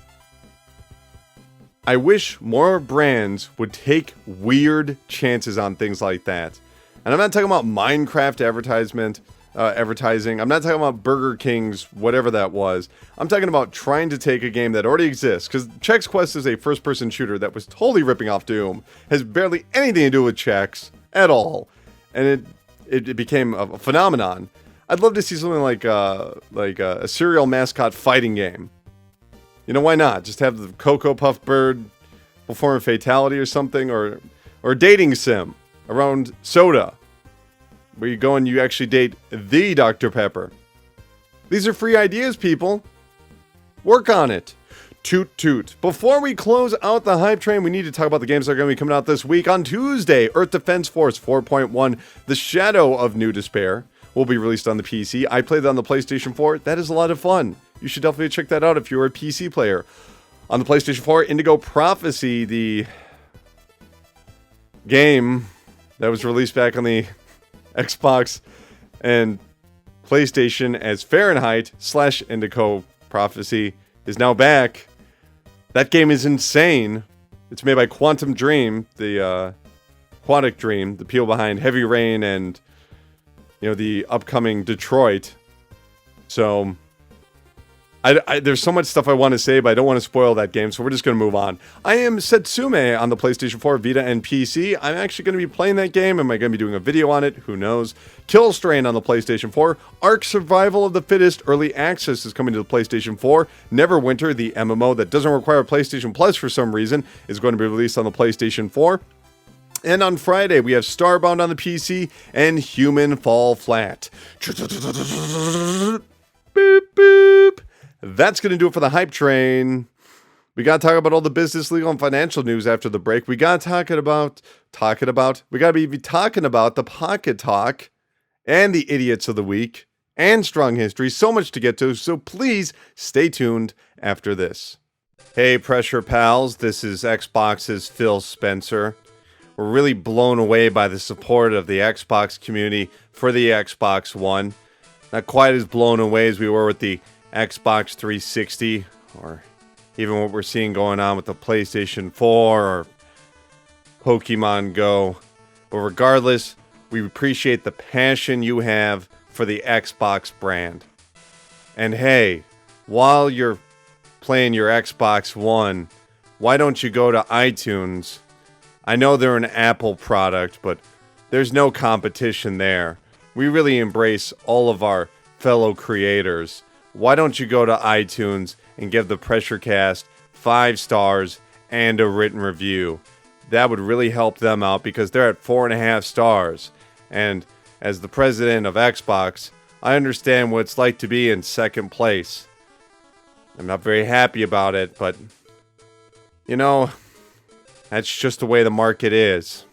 I wish more brands would take weird chances on things like that. And I'm not talking about Minecraft advertising. I'm not talking about Burger King's whatever that was. I'm talking about trying to take a game that already exists. Because Chex Quest is a first-person shooter that was totally ripping off Doom. Has barely anything to do with Chex at all. And it became a phenomenon. I'd love to see something like a cereal mascot fighting game. Why not? Just have the Cocoa Puff Bird perform a fatality or something. Or a dating sim around soda, where you go and you actually date the Dr. Pepper. These are free ideas, people. Work on it. Toot toot. Before we close out the hype train, we need to talk about the games that are going to be coming out this week. On Tuesday, Earth Defense Force 4.1, The Shadow of New Despair, will be released on the PC. I played it on the PlayStation 4. That is a lot of fun. You should definitely check that out if you're a PC player. On the PlayStation 4, Indigo Prophecy, the game that was released back on the Xbox and PlayStation as Fahrenheit/Indigo Prophecy, is now back. That game is insane. It's made by Quantum Dream, the Quantic Dream, the people behind Heavy Rain and the upcoming Detroit. So There's so much stuff I want to say, but I don't want to spoil that game, so we're just going to move on. I am Setsume on the PlayStation 4, Vita, and PC. I'm actually going to be playing that game. Am I going to be doing a video on it? Who knows? Kill Strain on the PlayStation 4. Ark Survival of the Fittest Early Access is coming to the PlayStation 4. Neverwinter, the MMO that doesn't require PlayStation Plus for some reason, is going to be released on the PlayStation 4. And on Friday, we have Starbound on the PC and Human Fall Flat. Boop, boop. That's going to do it for the hype train. We got to talk about all the business, legal, and financial news after the break. We got to talk about the Pocket Talk and the Idiots of the Week and Strong History. So much to get to, so please stay tuned after this. Hey, Pressure Pals, this is Xbox's Phil Spencer. We're really blown away by the support of the Xbox community for the Xbox One. Not quite as blown away as we were with the Xbox 360, or even what we're seeing going on with the PlayStation 4 or Pokemon Go. But regardless, we appreciate the passion you have for the Xbox brand. And hey, while you're playing your Xbox One, why don't you go to iTunes? I know they're an Apple product, but there's no competition there. We really embrace all of our fellow creators. Why don't you go to iTunes and give the PRESSURECAST 5 stars and a written review? That would really help them out because they're at 4.5 stars. And as the president of Xbox, I understand what it's like to be in second place. I'm not very happy about it, but you know, that's just the way the market is.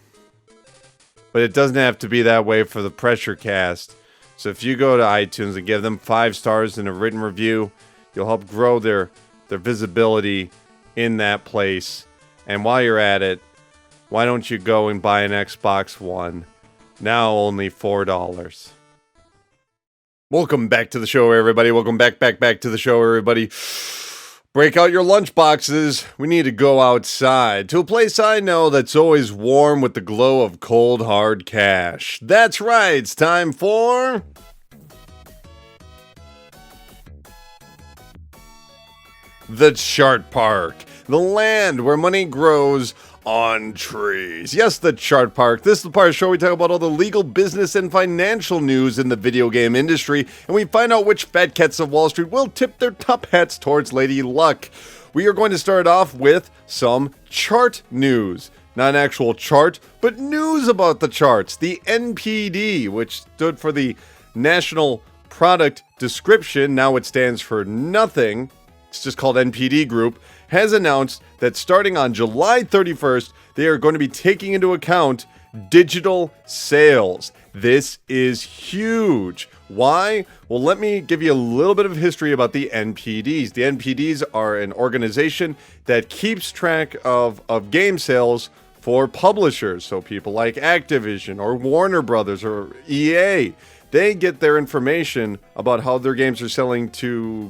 But it doesn't have to be that way for the PRESSURECAST. So if you go to iTunes and give them 5 stars and a written review, you'll help grow their visibility in that place. And while you're at it, why don't you go and buy an Xbox One? Now only $4. Welcome back to the show, everybody. Welcome back to the show, everybody. Break out your lunch boxes. We need to go outside to a place I know that's always warm with the glow of cold, hard cash. That's right. It's time for the Chart Park, the land where money grows on trees. Yes, the Chart Park. This is the part of the show where we talk about all the legal, business, and financial news in the video game industry, and we find out which fat cats of Wall Street will tip their top hats towards Lady Luck. We are going to start off with some chart news. Not an actual chart, but news about the charts. The NPD, which stood for the National Product Description, now it stands for nothing. It's just called NPD Group, has announced that starting on July 31st, they are going to be taking into account digital sales. This is huge. Why? Well, let me give you a little bit of history about the NPDs. The NPDs are an organization that keeps track of game sales for publishers. So people like Activision or Warner Brothers or EA. They get their information about how their games are selling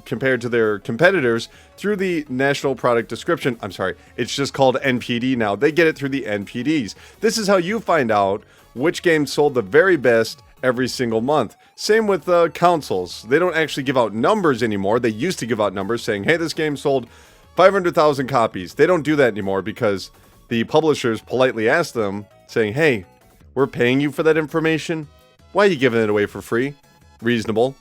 compared to their competitors through the National Product Description. I'm sorry, it's just called NPD now. They get it through the NPDs. This is how you find out which games sold the very best every single month. Same with consoles. They don't actually give out numbers anymore. They used to give out numbers saying, hey, this game sold 500,000 copies. They don't do that anymore because the publishers politely ask them, saying, hey, we're paying you for that information. Why are you giving it away for free? Reasonable.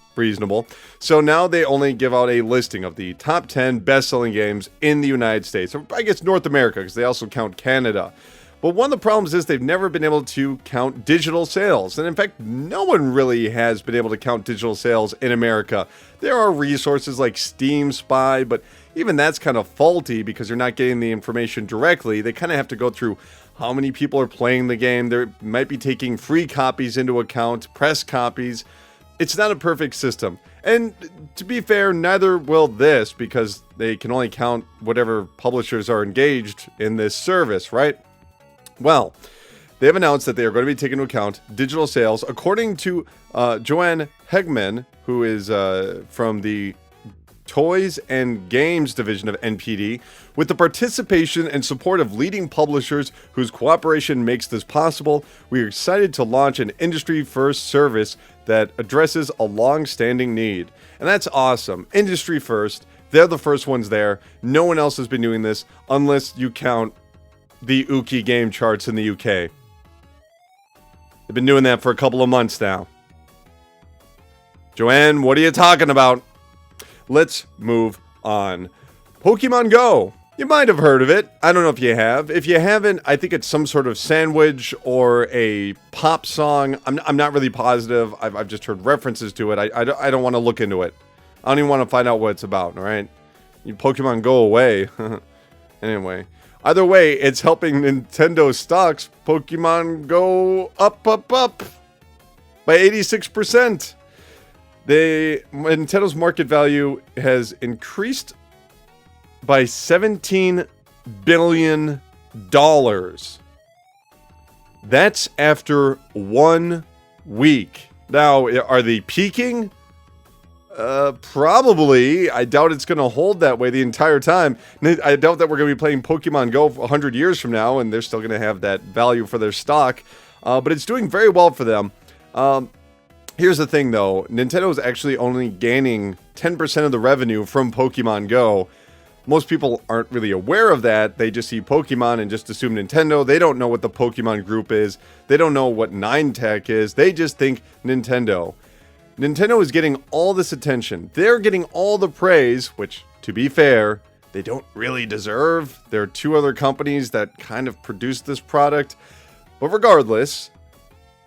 So now they only give out a listing of the top 10 best-selling games in the United States. Or I guess North America, because they also count Canada. But one of the problems is they've never been able to count digital sales. And in fact, no one really has been able to count digital sales in America. There are resources like Steam Spy, but even that's kind of faulty because you're not getting the information directly. They kind of have to go through how many people are playing the game. They might be taking free copies into account, press copies. It's not a perfect system. And to be fair, neither will this because they can only count whatever publishers are engaged in this service, right? Well, they have announced that they are going to be taking into account digital sales. According to Joanne Hegman, who is from the Toys and Games division of NPD, with the participation and support of leading publishers whose cooperation makes this possible, we are excited to launch an industry-first service that addresses a long-standing need. And that's awesome. Industry first. They're the first ones there. No one else has been doing this unless you count the Uki game charts in the UK. They've been doing that for a couple of months now. Joanne, what are you talking about? Let's move on. Pokemon Go. You might have heard of it. I don't know if you have. If you haven't, I think it's some sort of sandwich or a pop song. I'm not really positive. I've just heard references to it. I don't want to look into it. I don't even want to find out what it's about, all right? You Pokemon go away. Anyway. Either way, it's helping Nintendo stocks Pokemon Go up by 86%. Nintendo's market value has increased by $17 billion. That's after 1 week. Now, are they peaking? Probably. I doubt it's going to hold that way the entire time. I doubt that we're going to be playing Pokemon Go 100 years from now, and they're still going to have that value for their stock. But it's doing very well for them. Here's the thing, though. Nintendo is actually only gaining 10% of the revenue from Pokemon Go. Most people aren't really aware of that. They just see Pokemon and just assume Nintendo. They don't know what the Pokemon Group is. They don't know what Niantic is. They just think Nintendo. Nintendo is getting all this attention. They're getting all the praise, which, to be fair, they don't really deserve. There are 2 other companies that kind of produce this product. But regardless,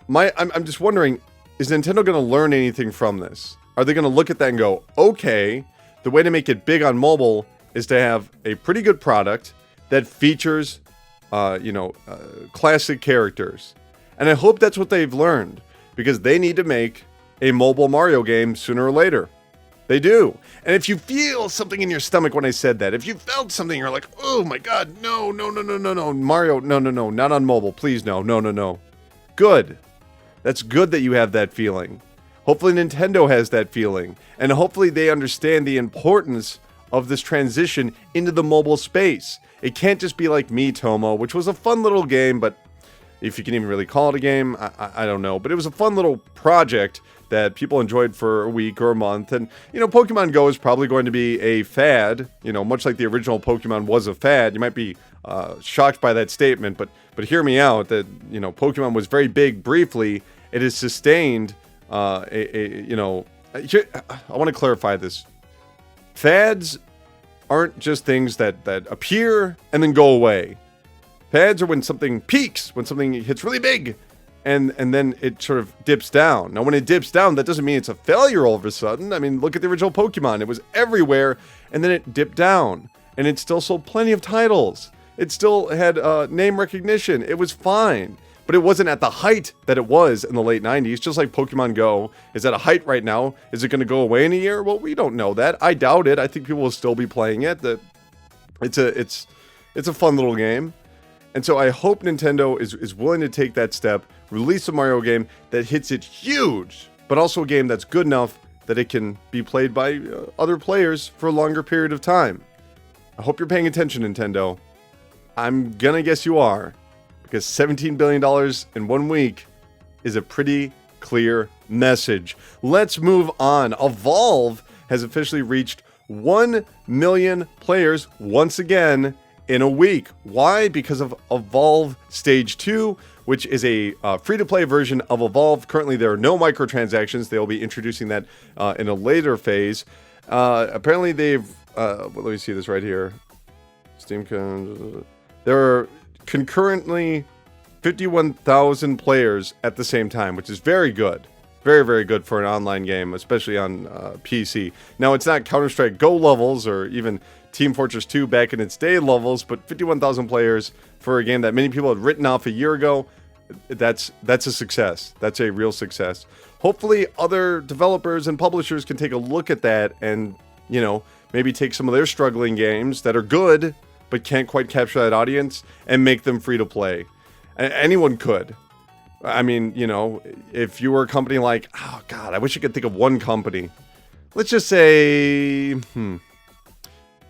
I'm just wondering, is Nintendo going to learn anything from this? Are they going to look at that and go, okay, the way to make it big on mobile is to have a pretty good product that features, classic characters. And I hope that's what they've learned, because they need to make a mobile Mario game sooner or later. They do. And if you feel something in your stomach when I said that, if you felt something, you're like, oh my god, no, Mario, no, not on mobile, please, no. Good. That's good that you have that feeling. Hopefully Nintendo has that feeling. And hopefully they understand the importance of this transition into the mobile space. It can't just be like Miitomo, which was a fun little game, but if you can even really call it a game, I don't know. But it was a fun little project that people enjoyed for a week or a month. And, Pokemon Go is probably going to be a fad, much like the original Pokemon was a fad. You might be shocked by that statement, but hear me out, that, Pokemon was very big briefly. It has sustained, I want to clarify this. Fads aren't just things that appear and then go away. Fads are when something peaks, when something hits really big, and then it sort of dips down. Now, when it dips down, that doesn't mean it's a failure all of a sudden. I mean, look at the original Pokemon. It was everywhere, and then it dipped down. And it still sold plenty of titles. It still had name recognition. It was fine. But it wasn't at the height that it was in the late 90s, just like Pokemon Go is at a height right now. Is it going to go away in a year? Well, we don't know that. I doubt it. I think people will still be playing it. It's a fun little game. And so I hope Nintendo is willing to take that step, release a Mario game that hits it huge, but also a game that's good enough that it can be played by other players for a longer period of time. I hope you're paying attention, Nintendo. I'm gonna guess you are, because $17 billion in 1 week is a pretty clear message. Let's move on. Evolve has officially reached 1 million players once again in a week. Why? Because of Evolve Stage 2, which is a free-to-play version of Evolve. Currently, there are no microtransactions. They'll be introducing that in a later phase. Apparently, they've... let me see this right here. Steam... There are concurrently 51,000 players at the same time, which is very good. Very, very good for an online game, especially on PC. Now, it's not Counter-Strike Go levels or even Team Fortress 2 back in its day levels, but 51,000 players for a game that many people had written off a year ago, that's a success. That's a real success. Hopefully, other developers and publishers can take a look at that and, maybe take some of their struggling games that are good, but can't quite capture that audience and make them free to play. Anyone could. I mean, if you were a company like, oh God, I wish I could think of one company. Let's just say,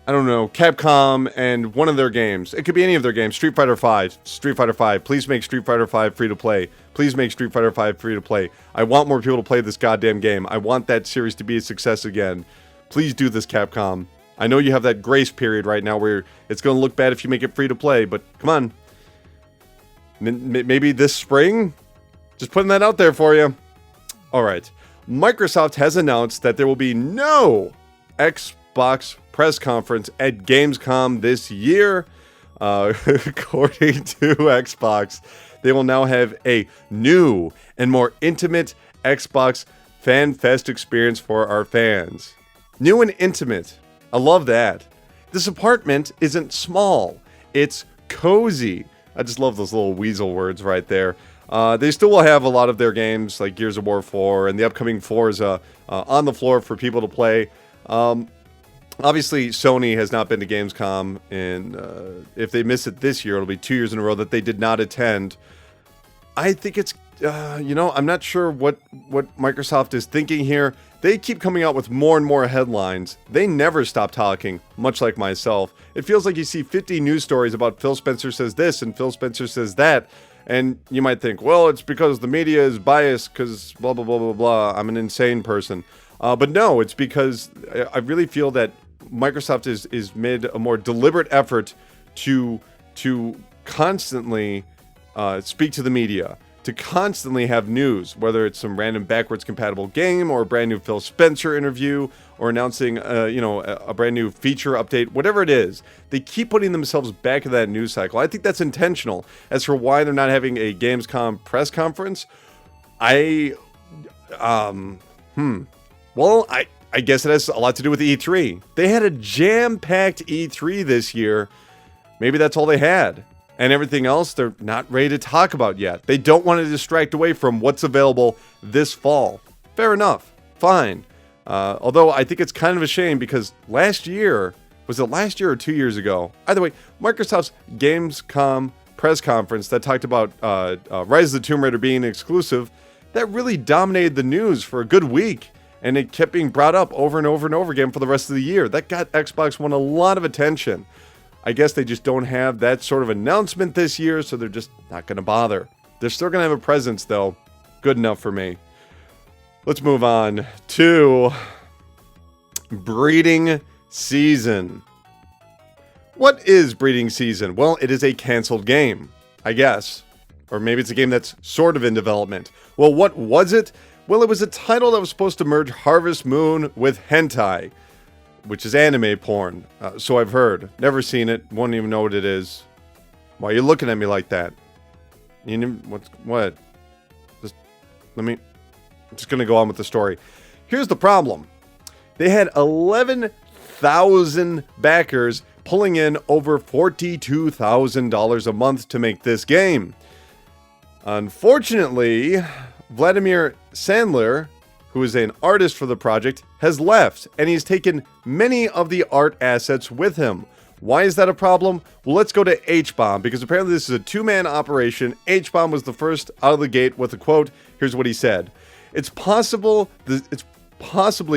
I don't know, Capcom and one of their games. It could be any of their games. Street Fighter V. Please make Street Fighter V free to play. Please make Street Fighter V free to play. I want more people to play this goddamn game. I want that series to be a success again. Please do this, Capcom. I know you have that grace period right now where it's going to look bad if you make it free to play, but come on. Maybe this spring? Just putting that out there for you. Alright. Microsoft has announced that there will be no Xbox press conference at Gamescom this year. According to Xbox, they will now have a new and more intimate Xbox Fan Fest experience for our fans. New and intimate. I love that. This apartment isn't small. It's cozy. I just love those little weasel words right there. They still will have a lot of their games like Gears of War 4 and the upcoming Forza on the floor for people to play. Obviously, Sony has not been to Gamescom, and if they miss it this year, it'll be 2 years in a row that they did not attend. I think it's, I'm not sure what Microsoft is thinking here. They keep coming out with more and more headlines. They never stop talking, much like myself. It feels like you see 50 news stories about Phil Spencer says this and Phil Spencer says that, and you might think, well, it's because the media is biased because blah, blah, blah, blah, blah. I'm an insane person. But no, it's because I really feel that Microsoft is made a more deliberate effort to constantly speak to the media, to constantly have news, whether it's some random backwards compatible game or a brand new Phil Spencer interview or announcing a brand new feature update, whatever it is. They keep putting themselves back in that news cycle. I think that's intentional. As for why they're not having a Gamescom press conference, well, I guess it has a lot to do with E3. They had a jam-packed E3 this year. Maybe that's all they had. And everything else, they're not ready to talk about yet. They don't want to distract away from what's available this fall. Fair enough. Fine. Although I think it's kind of a shame because last year, was it last year or 2 years ago? Either way, Microsoft's Gamescom press conference that talked about Rise of the Tomb Raider being exclusive, that really dominated the news for a good week. And it kept being brought up over and over and over again for the rest of the year. That got Xbox One a lot of attention. I guess they just don't have that sort of announcement this year, so they're just not going to bother. They're still going to have a presence, though. Good enough for me. Let's move on to breeding season. What is breeding season? Well, it is a canceled game, I guess. Or maybe it's a game that's sort of in development. Well, what was it? Well, it was a title that was supposed to merge Harvest Moon with hentai, which is anime porn. So I've heard. Never seen it. Won't even know what it is. Why are you looking at me like that? What? I'm just going to go on with the story. Here's the problem. They had 11,000 backers pulling in over $42,000 a month to make this game. Unfortunately, Vladimir Sandler, who is an artist for the project, has left, and he's taken many of the art assets with him. Why is that a problem? Well, let's go to H-Bomb, because apparently this is a two-man operation. H-Bomb was the first out of the gate with a quote. Here's what he said. It's possibly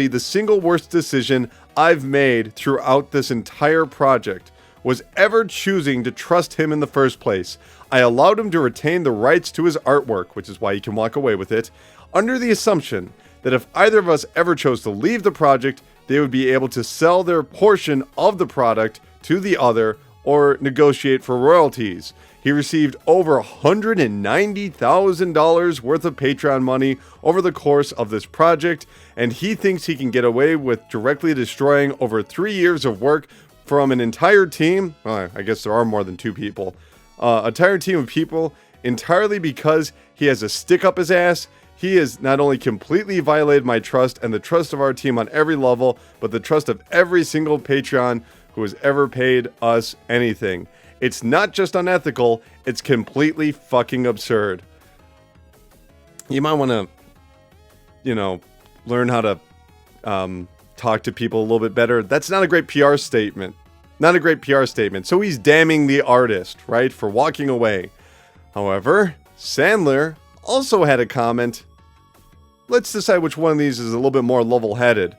the single worst decision I've made throughout this entire project was ever choosing to trust him in the first place. I allowed him to retain the rights to his artwork, which is why he can walk away with it, under the assumption that if either of us ever chose to leave the project, they would be able to sell their portion of the product to the other or negotiate for royalties. He received over $190,000 worth of Patreon money over the course of this project, and he thinks he can get away with directly destroying over 3 years of work from an entire team. Well, I guess there are more than two people. Entire team of people entirely because he has a stick up his ass. He has not only completely violated my trust and the trust of our team on every level, but the trust of every single Patreon who has ever paid us anything. It's not just unethical, it's completely fucking absurd. You might want to, learn how to talk to people a little bit better. That's not a great PR statement. Not a great PR statement. So he's damning the artist, right, for walking away. However, Sandler also had a comment. Let's decide which one of these is a little bit more level-headed.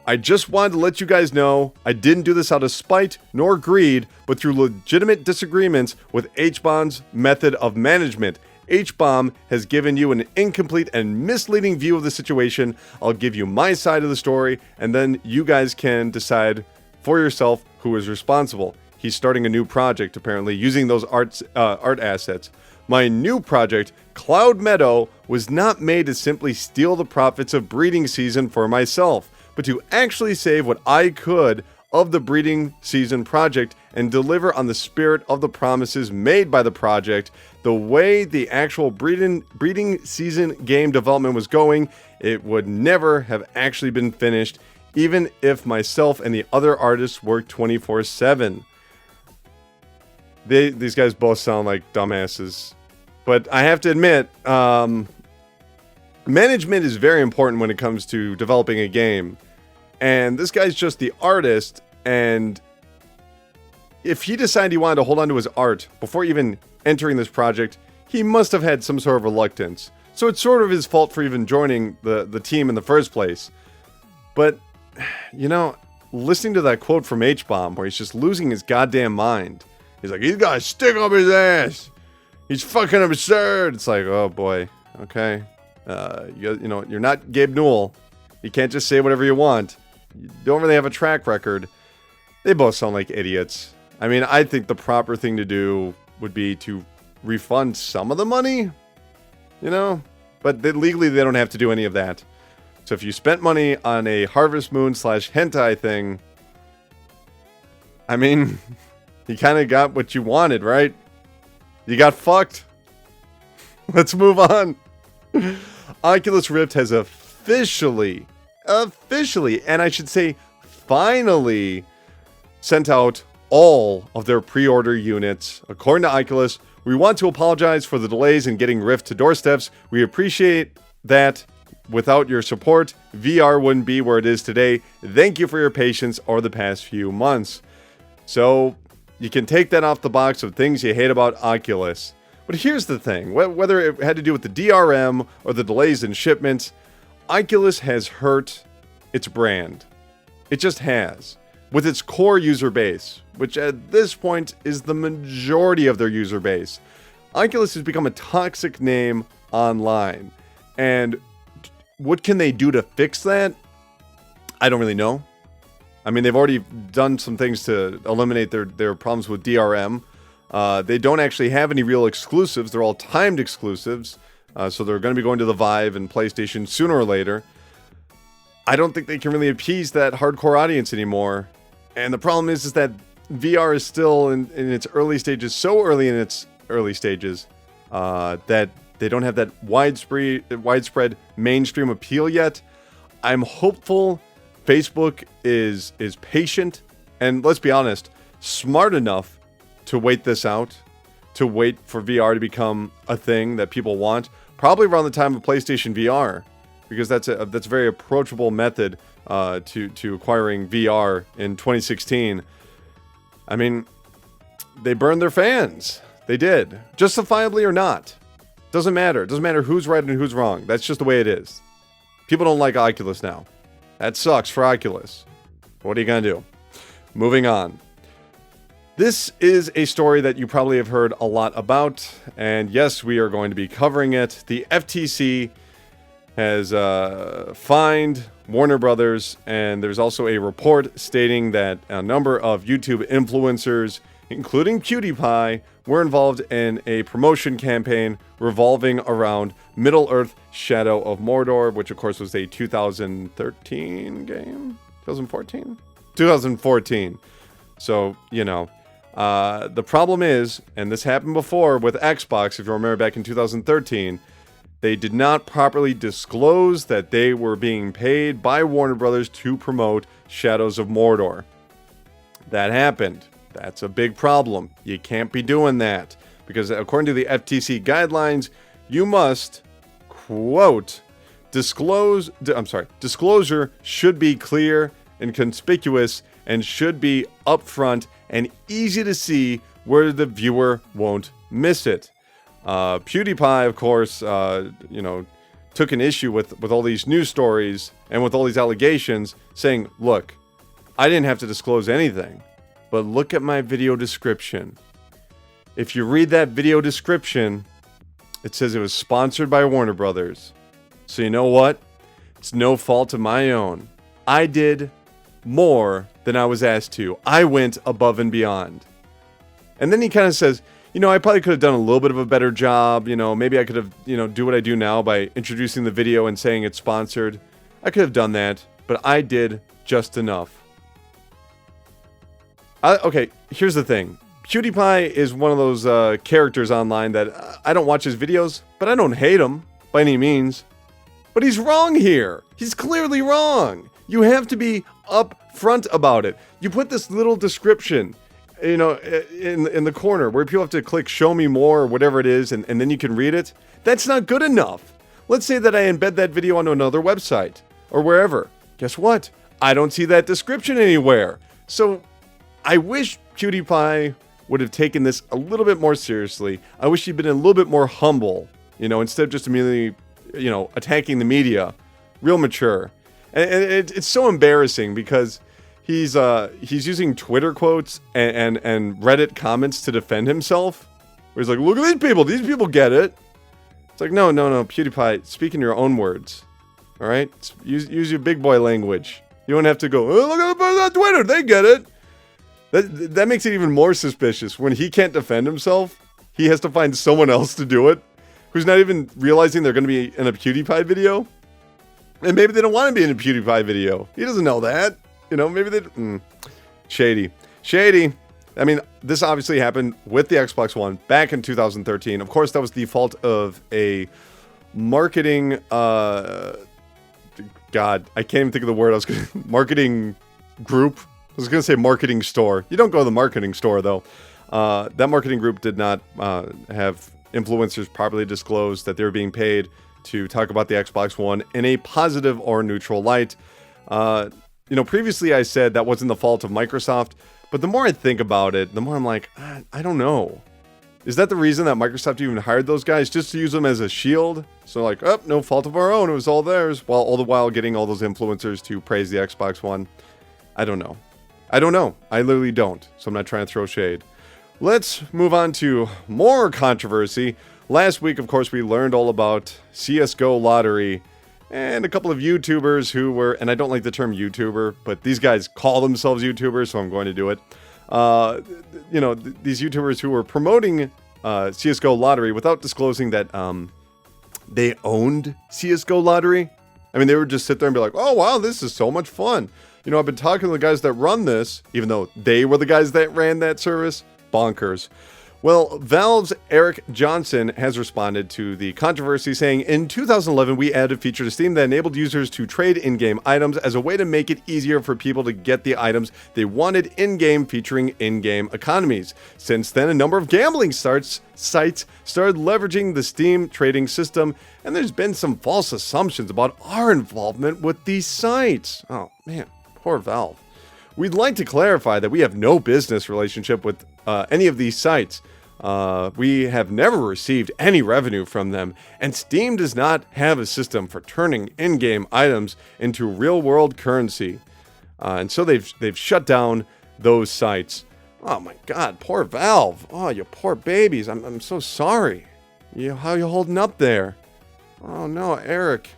I just wanted to let you guys know I didn't do this out of spite nor greed, but through legitimate disagreements with H-Bomb's method of management. H-Bomb has given you an incomplete and misleading view of the situation. I'll give you my side of the story, and then you guys can decide for yourself who is responsible. He's starting a new project, apparently, using those art assets. My new project, Cloud Meadow, was not made to simply steal the profits of breeding season for myself, but to actually save what I could of the breeding season project and deliver on the spirit of the promises made by the project. The way the actual breeding season game development was going, it would never have actually been finished, even if myself and the other artists worked 24/7. These guys both sound like dumbasses. But I have to admit, management is very important when it comes to developing a game. And this guy's just the artist, and if he decided he wanted to hold on to his art before even entering this project, he must have had some sort of reluctance. So it's sort of his fault for even joining the team in the first place. But, you know, listening to that quote from H-Bomb where he's just losing his goddamn mind. He's like, he's got a stick up his ass. He's fucking absurd. It's like, oh boy, okay. You know, you're not Gabe Newell. You can't just say whatever you want. You don't really have a track record. They both sound like idiots. I mean, I think the proper thing to do would be to refund some of the money, you know? But legally, they don't have to do any of that. So if you spent money on a Harvest Moon / hentai thing, I mean, you kind of got what you wanted, right? You got fucked. Let's move on. Oculus Rift has officially, and I should say finally, sent out all of their pre-order units. According to Oculus, we want to apologize for the delays in getting Rift to doorsteps. We appreciate that. Without your support, VR wouldn't be where it is today. Thank you for your patience over the past few months. So, you can take that off the box of things you hate about Oculus. But here's the thing, whether it had to do with the DRM or the delays in shipments, Oculus has hurt its brand. It just has. With its core user base, which at this point is the majority of their user base. Oculus has become a toxic name online. And what can they do to fix that? I don't really know. I mean, they've already done some things to eliminate their problems with DRM. They don't actually have any real exclusives. They're all timed exclusives. So they're going to be going to the Vive and PlayStation sooner or later. I don't think they can really appease that hardcore audience anymore. And the problem is that VR is still in its early stages, so early in its early stages, that they don't have that widespread mainstream appeal yet. I'm hopeful Facebook is patient and, let's be honest, smart enough to wait this out, to wait for VR to become a thing that people want, probably around the time of PlayStation VR, because that's a very approachable method to acquiring VR in 2016. I mean, they burned their fans. They did, justifiably or not. Doesn't matter. It doesn't matter who's right and who's wrong. That's just the way it is. People don't like Oculus now. That sucks for Oculus. What are you going to do? Moving on. This is a story that you probably have heard a lot about, and yes, we are going to be covering it. The FTC has fined Warner Brothers, and there's also a report stating that a number of YouTube influencers, including PewDiePie, were involved in a promotion campaign revolving around Middle-earth: Shadow of Mordor, which of course was a 2013 game? 2014? 2014. So, you know, the problem is, and this happened before with Xbox, if you remember back in 2013, they did not properly disclose that they were being paid by Warner Brothers to promote Shadows of Mordor. That happened. That's a big problem. You can't be doing that. Because according to the FTC guidelines, you must, quote, disclosure should be clear and conspicuous and should be upfront and easy to see where the viewer won't miss it. PewDiePie, of course, took an issue with all these news stories and with all these allegations, saying, look, I didn't have to disclose anything, but look at my video description. If you read that video description, it says it was sponsored by Warner Brothers. So you know what? It's no fault of my own. I did more than I was asked to. I went above and beyond. And then he kind of says, I probably could have done a little bit of a better job. Maybe I could have, do what I do now by introducing the video and saying it's sponsored. I could have done that, but I did just enough. Okay, here's the thing. PewDiePie is one of those characters online that I don't watch his videos, but I don't hate him by any means. But he's wrong here. He's clearly wrong. You have to be upfront about it. You put this little description, in the corner where people have to click show me more or whatever it is, and then you can read it. That's not good enough. Let's say that I embed that video onto another website or wherever. Guess what? I don't see that description anywhere. So I wish PewDiePie would have taken this a little bit more seriously. I wish he'd been a little bit more humble, instead of just immediately, attacking the media. Real mature. And it's so embarrassing because he's using Twitter quotes and Reddit comments to defend himself. Where he's like, look at these people get it. It's like, no, PewDiePie, speak in your own words. All right? Use your big boy language. You don't have to go, oh, look at the person on Twitter, they get it. That makes it even more suspicious. When he can't defend himself, he has to find someone else to do it, who's not even realizing they're going to be in a PewDiePie video. And maybe they don't want to be in a PewDiePie video. He doesn't know that. Maybe they... Shady. I mean, this obviously happened with the Xbox One back in 2013. Of course, that was the fault of a marketing... God, I can't even think of the word. Marketing group. I was going to say marketing store. You don't go to the marketing store, though. That marketing group did not have influencers properly disclose that they were being paid to talk about the Xbox One in a positive or neutral light. Previously I said that wasn't the fault of Microsoft, but the more I think about it, the more I'm like, I don't know. Is that the reason that Microsoft even hired those guys? Just to use them as a shield? So like, oh, no fault of our own, it was all theirs, while all the while getting all those influencers to praise the Xbox One. I don't know. I literally don't, so I'm not trying to throw shade. Let's move on to more controversy. Last week, of course, we learned all about CSGO lottery and a couple of YouTubers who were, and I don't like the term YouTuber, but these guys call themselves YouTubers, so I'm going to do it. These YouTubers who were promoting CSGO lottery without disclosing that they owned CSGO lottery. I mean, they would just sit there and be like, oh, wow, this is so much fun. I've been talking to the guys that run this, even though they were the guys that ran that service. Bonkers. Well, Valve's Eric Johnson has responded to the controversy, saying, in 2011, we added a feature to Steam that enabled users to trade in-game items as a way to make it easier for people to get the items they wanted in-game, featuring in-game economies. Since then, a number of gambling sites started leveraging the Steam trading system, and there's been some false assumptions about our involvement with these sites. Oh, man, poor Valve. We'd like to clarify that we have no business relationship with any of these sites. We have never received any revenue from them, and Steam does not have a system for turning in-game items into real-world currency. And so they've shut down those sites. Oh my God, poor Valve. Oh, you poor babies. I'm so sorry. How you holding up there? Oh no, Eric.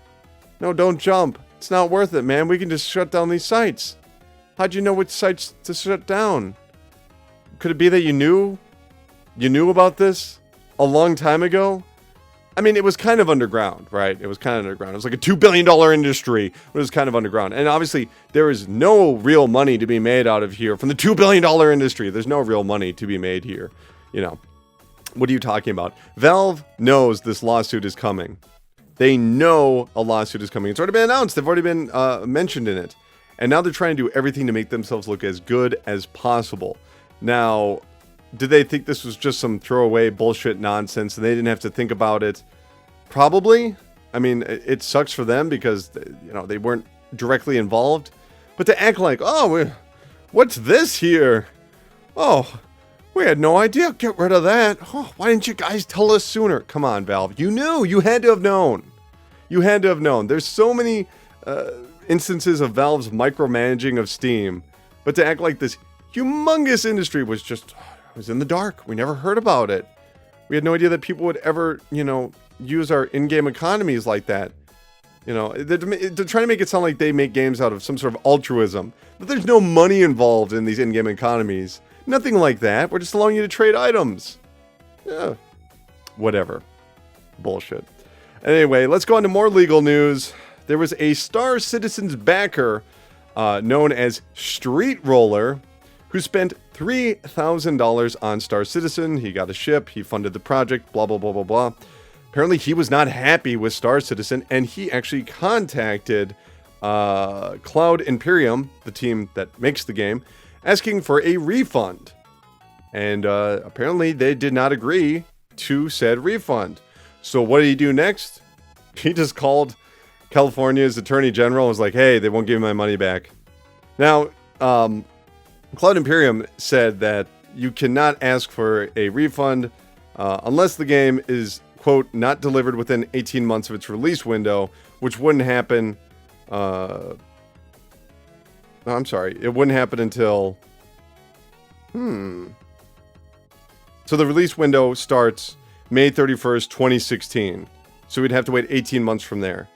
No, don't jump. It's not worth it, man. We can just shut down these sites. How'd you know which sites to shut down? Could it be that you knew about this a long time ago? I mean, it was kind of underground, right? It was kind of underground. It was like a $2 billion industry, but it was kind of underground. And obviously, there is no real money to be made out of here from the $2 billion industry. There's no real money to be made here. What are you talking about? Valve knows this lawsuit is coming. They know a lawsuit is coming. It's already been announced. They've already been mentioned in it. And now they're trying to do everything to make themselves look as good as possible. Now, did they think this was just some throwaway bullshit nonsense and they didn't have to think about it? Probably. I mean, it sucks for them because, they weren't directly involved. But to act like, oh, what's this here? Oh, we had no idea. Get rid of that. Oh, why didn't you guys tell us sooner? Come on, Valve. You knew. You had to have known. You had to have known. There's so many instances of Valve's micromanaging of Steam, but to act like this humongous industry was in the dark. We never heard about it. We had no idea that people would ever, use our in-game economies like that. They're trying to make it sound like they make games out of some sort of altruism. But there's no money involved in these in-game economies. Nothing like that. We're just allowing you to trade items. Yeah. Whatever. Bullshit. Anyway, let's go on to more legal news. There was a Star Citizen's backer, known as Street Roller, who spent $3,000 on Star Citizen. He got a ship. He funded the project. Blah, blah, blah, blah, blah. Apparently, he was not happy with Star Citizen, and he actually contacted Cloud Imperium, the team that makes the game, asking for a refund. And apparently, they did not agree to said refund. So what did he do next? He just called California's Attorney General and was like, hey, they won't give me my money back. Now, Cloud Imperium said that you cannot ask for a refund unless the game is, quote, not delivered within 18 months of its release window, which wouldn't happen. No, I'm sorry. It wouldn't happen until. So the release window starts May 31st, 2016. So we'd have to wait 18 months from there.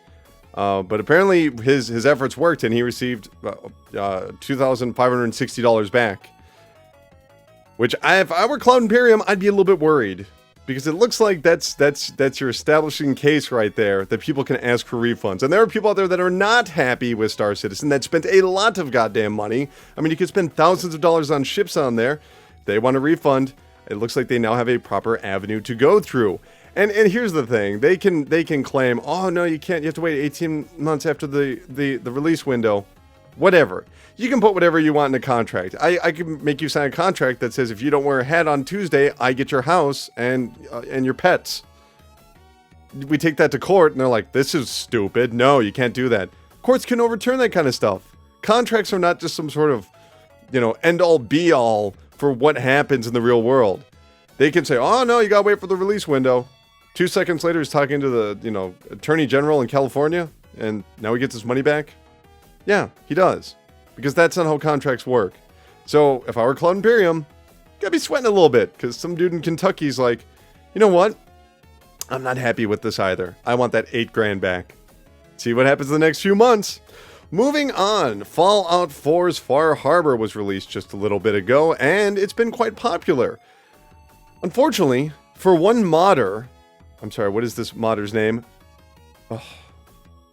But apparently his efforts worked, and he received $2,560 back. Which, if I were Cloud Imperium, I'd be a little bit worried. Because it looks like that's your establishing case right there, that people can ask for refunds. And there are people out there that are not happy with Star Citizen, that spent a lot of goddamn money. I mean, you could spend thousands of dollars on ships on there. They want a refund. It looks like they now have a proper avenue to go through. And here's the thing. They can claim, oh, no, you can't. You have to wait 18 months after the release window. Whatever. You can put whatever you want in a contract. I can make you sign a contract that says if you don't wear a hat on Tuesday, I get your house and your pets. We take that to court, and they're like, this is stupid. No, you can't do that. Courts can overturn that kind of stuff. Contracts are not just some sort of, end-all, be-all for what happens in the real world. They can say, oh, no, you gotta wait for the release window. 2 seconds later, he's talking to the, Attorney General in California, and now he gets his money back. Yeah, he does. Because that's not how contracts work. So, if I were Cloud Imperium, gotta be sweating a little bit, because some dude in Kentucky's like, you know what? I'm not happy with this either. I want that $8,000 back. See what happens in the next few months. Moving on, Fallout 4's Far Harbor was released just a little bit ago, and it's been quite popular. Unfortunately, for one modder, I'm sorry, what is this modder's name? Oh,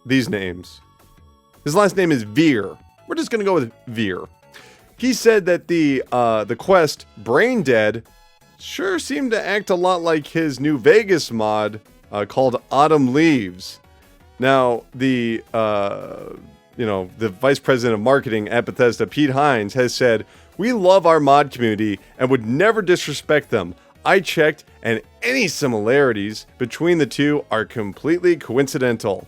these names. His last name is Veer. We're just going to go with Veer. He said that the quest, Brain Dead, sure seemed to act a lot like his New Vegas mod called Autumn Leaves. Now, the vice president of marketing at Bethesda, Pete Hines, has said, we love our mod community and would never disrespect them. I checked, and any similarities between the two are completely coincidental.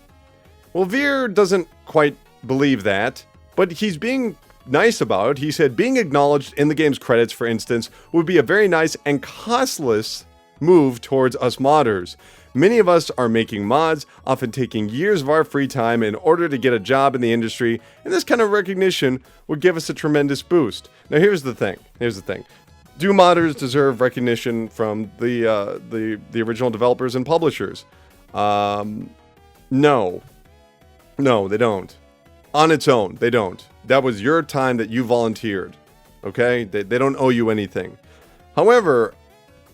Well, Veer doesn't quite believe that, but he's being nice about it. He said, being acknowledged in the game's credits, for instance, would be a very nice and costless move towards us modders. Many of us are making mods, often taking years of our free time in order to get a job in the industry, and this kind of recognition would give us a tremendous boost. Now, here's the thing. Do modders deserve recognition from the original developers and publishers? No, they don't. On its own, they don't. That was your time that you volunteered. Okay? They don't owe you anything. However,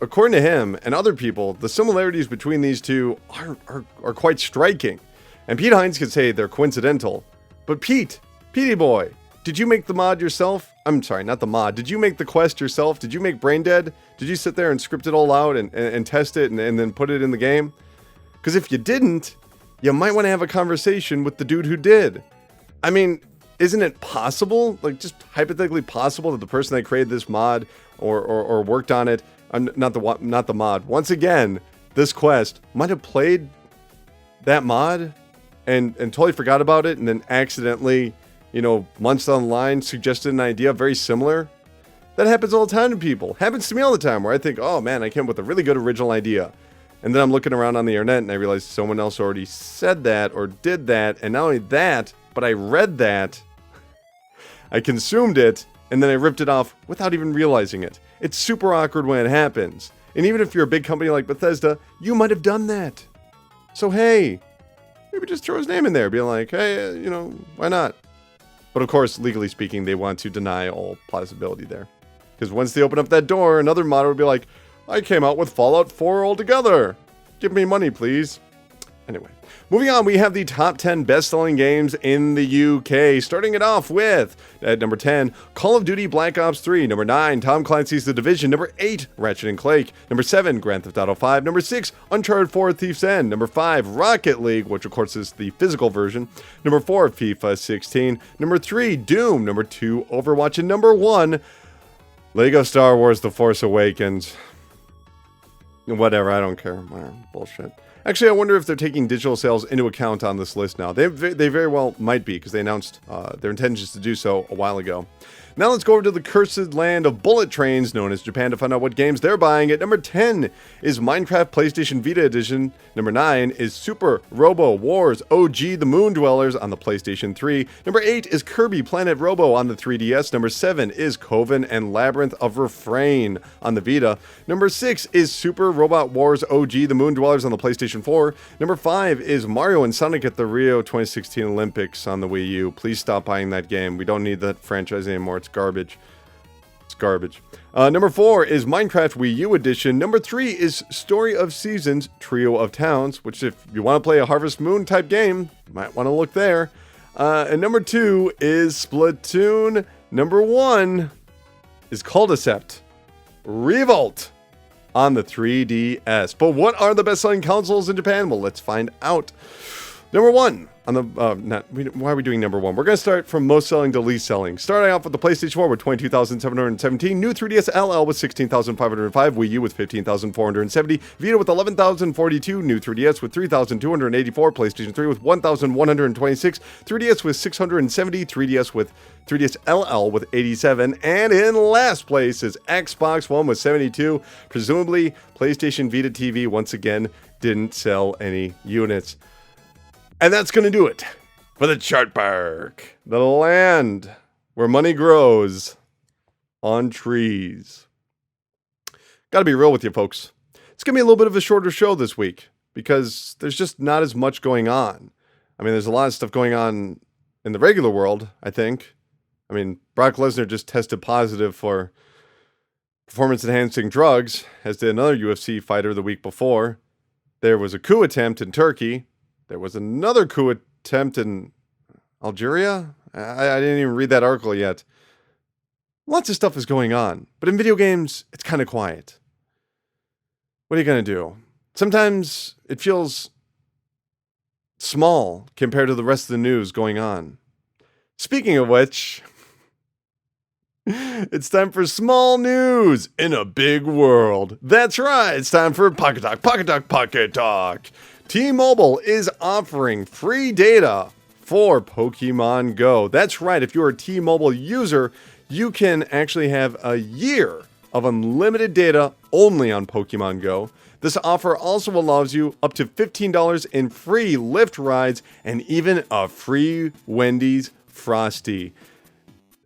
according to him and other people, the similarities between these two are quite striking. And Pete Hines could say they're coincidental. But Petey boy, did you make the mod yourself? I'm sorry, not the mod. Did you make the quest yourself? Did you make Brain Dead? Did you sit there and script it all out and test it and then put it in the game? Because if you didn't, you might want to have a conversation with the dude who did. I mean, isn't it possible, like just hypothetically possible, that the person that created this mod or worked on it, not the mod, once again, this quest might have played that mod and totally forgot about it, and then accidentally, months down the line, suggested an idea very similar? That happens all the time to people. Happens to me all the time, where I think, oh man, I came up with a really good original idea. And then I'm looking around on the internet and I realized someone else already said that or did that. And not only that, but I read that, I consumed it, and then I ripped it off without even realizing it. It's super awkward when it happens. And even if you're a big company like Bethesda, you might have done that. So hey, maybe just throw his name in there, be like, hey, why not? But of course, legally speaking, they want to deny all plausibility there. Because once they open up that door, another modder would be like, I came out with Fallout 4 altogether. Give me money, please. Anyway, moving on, we have the top 10 best-selling games in the UK. Starting it off with, at number 10, Call of Duty Black Ops 3. Number 9, Tom Clancy's The Division. Number 8, Ratchet & Clank. Number 7, Grand Theft Auto 5. Number 6, Uncharted 4 Thief's End. Number 5, Rocket League, which of course is the physical version. Number 4, FIFA 16. Number 3, Doom. Number 2, Overwatch. And number 1, Lego Star Wars The Force Awakens. Whatever, I don't care. Whatever, bullshit. Actually, I wonder if they're taking digital sales into account on this list now. They very well might be, because they announced their intentions to do so a while ago. Now let's go over to the cursed land of bullet trains, known as Japan, to find out what games they're buying. At number 10 is Minecraft PlayStation Vita Edition. Number 9 is Super Robo Wars OG The Moon Dwellers on the PlayStation 3. Number 8 is Kirby Planet Robo on the 3DS. Number 7 is Coven and Labyrinth of Refrain on the Vita. Number 6 is Super Robot Wars OG The Moon Dwellers on the PlayStation 4. Number 5 is Mario and Sonic at the Rio 2016 Olympics on the Wii U. Please stop buying that game. We don't need that franchise anymore. It's garbage. It's garbage. Number 4 is Minecraft Wii U Edition. Number 3 is Story of Seasons Trio of Towns, which if you want to play a Harvest Moon type game, you might want to look there. And number 2 is Splatoon. Number 1 is Culticept Revolt on the 3DS. But what are the best-selling consoles in Japan? Well, let's find out. Number 1 on the why are we doing number 1? We're going to start from most selling to least selling. Starting off with the PlayStation 4 with 22,717, new 3DS LL with 16,505, Wii U with 15,470, Vita with 11,042, new 3DS with 3,284, PlayStation 3 with 1,126, 3DS with 670, 3DS with 3DS LL with 87, and in last place is Xbox One with 72. Presumably, PlayStation Vita TV once again didn't sell any units. And that's going to do it for the Chart Park, the land where money grows on trees. Got to be real with you, folks. It's going to be a little bit of a shorter show this week because there's just not as much going on. I mean, there's a lot of stuff going on in the regular world, I think. I mean, Brock Lesnar just tested positive for performance-enhancing drugs, as did another UFC fighter the week before. There was a coup attempt in Turkey. There was another coup attempt in Algeria. I didn't even read that article yet. Lots of stuff is going on. But in video games, it's kind of quiet. What are you going to do? Sometimes it feels small compared to the rest of the news going on. Speaking of which, it's time for small news in a big world. That's right. It's time for Pocket Talk, Pocket Talk, Pocket Talk. T-Mobile is offering free data for Pokemon Go. That's right. If you're a T-Mobile user, you can actually have a year of unlimited data only on Pokemon Go. This offer also allows you up to $15 in free Lyft rides and even a free Wendy's Frosty.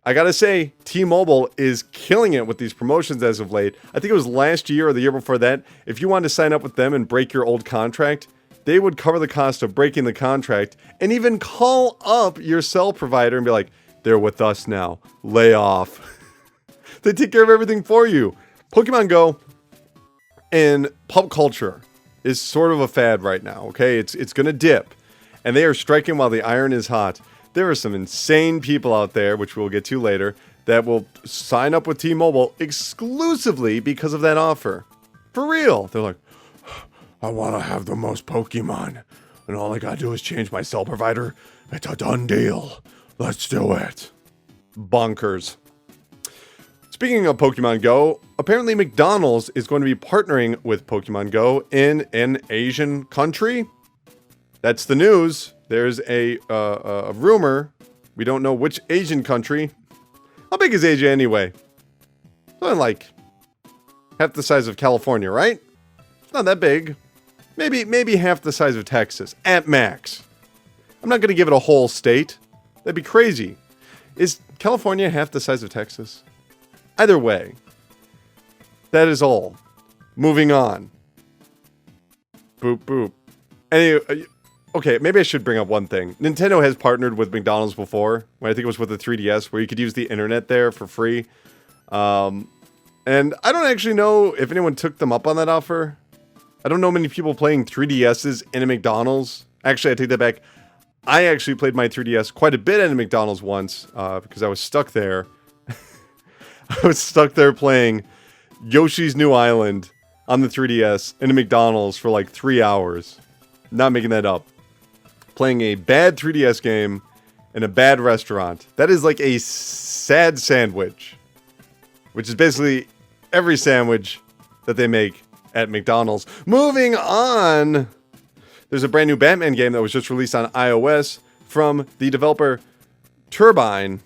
I gotta say, T-Mobile is killing it with these promotions as of late. I think it was last year or the year before that. If you wanted to sign up with them and break your old contract, they would cover the cost of breaking the contract and even call up your cell provider and be like, they're with us now. Lay off. They take care of everything for you. Pokemon Go in pop culture is sort of a fad right now, okay? It's going to dip. And they are striking while the iron is hot. There are some insane people out there, which we'll get to later, that will sign up with T-Mobile exclusively because of that offer. For real. They're like, I want to have the most Pokemon, and all I gotta do is change my cell provider. It's a done deal. Let's do it. Bonkers. Speaking of Pokemon Go, apparently McDonald's is going to be partnering with Pokemon Go in an Asian country. That's the news. There's a rumor. We don't know which Asian country. How big is Asia anyway? Something like half the size of California, right? It's not that big. Maybe half the size of Texas, at max. I'm not going to give it a whole state. That'd be crazy. Is California half the size of Texas? Either way, that is all. Moving on. Boop, boop. Anyway, okay, maybe I should bring up one thing. Nintendo has partnered with McDonald's before, when I think it was with the 3DS, where you could use the internet there for free. And I don't actually know if anyone took them up on that offer. I don't know many people playing 3DSs in a McDonald's. Actually, I take that back. I actually played my 3DS quite a bit in a McDonald's once, because I was stuck there. I was stuck there playing Yoshi's New Island on the 3DS in a McDonald's for like 3 hours. Not making that up. Playing a bad 3DS game in a bad restaurant. That is like a sad sandwich. Which is basically every sandwich that they make at McDonald's. Moving on! There's a brand new Batman game that was just released on iOS from the developer Turbine.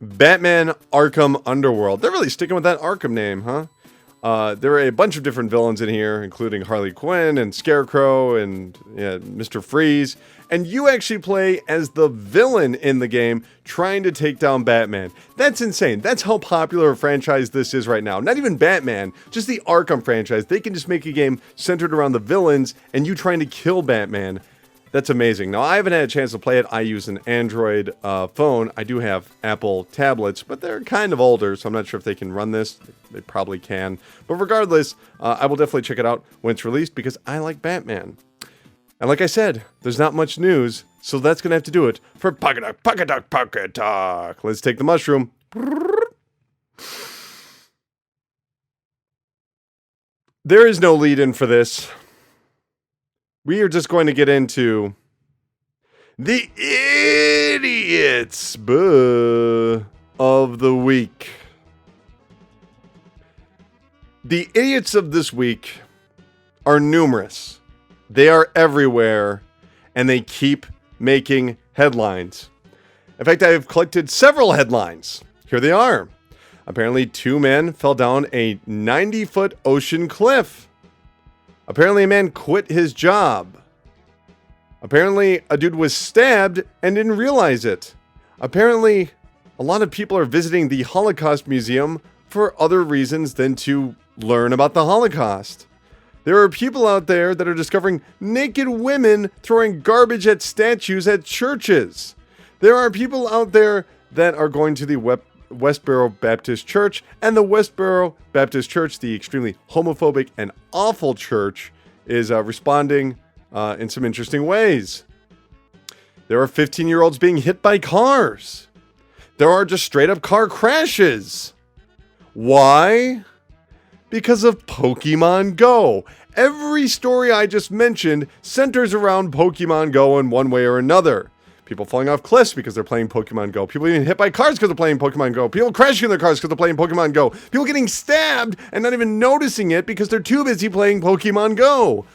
Batman Arkham Underworld. They're really sticking with that Arkham name, huh? There are a bunch of different villains in here, including Harley Quinn and Scarecrow and Mr. Freeze. And you actually play as the villain in the game trying to take down Batman. That's insane. That's how popular a franchise this is right now. Not even Batman, just the Arkham franchise. They can just make a game centered around the villains and you trying to kill Batman. That's amazing. Now, I haven't had a chance to play it. I use an Android phone. I do have Apple tablets, but they're kind of older, so I'm not sure if they can run this. They probably can. But regardless, I will definitely check it out when it's released because I like Batman. And like I said, there's not much news, so that's going to have to do it for Pocket Talk. Let's take the mushroom. There is no lead-in for this. We are just going to get into the idiots of the week. The idiots of this week are numerous. They are everywhere, and they keep making headlines. In fact, I have collected several headlines. Here they are. Apparently, 2 men fell down a 90-foot ocean cliff. Apparently, a man quit his job. Apparently, a dude was stabbed and didn't realize it. Apparently, a lot of people are visiting the Holocaust Museum for other reasons than to learn about the Holocaust. There are people out there that are discovering naked women throwing garbage at statues at churches. There are people out there that are going to the Westboro Baptist Church, and the Westboro Baptist Church, the extremely homophobic and awful church, is responding in some interesting ways. There are 15-year-olds being hit by cars. There are just straight-up car crashes. Why? Because of Pokemon Go. Every story I just mentioned centers around Pokemon Go in one way or another. People falling off cliffs because they're playing Pokemon Go. People getting hit by cars because they're playing Pokemon Go. People crashing in their cars because they're playing Pokemon Go. People getting stabbed and not even noticing it because they're too busy playing Pokemon Go.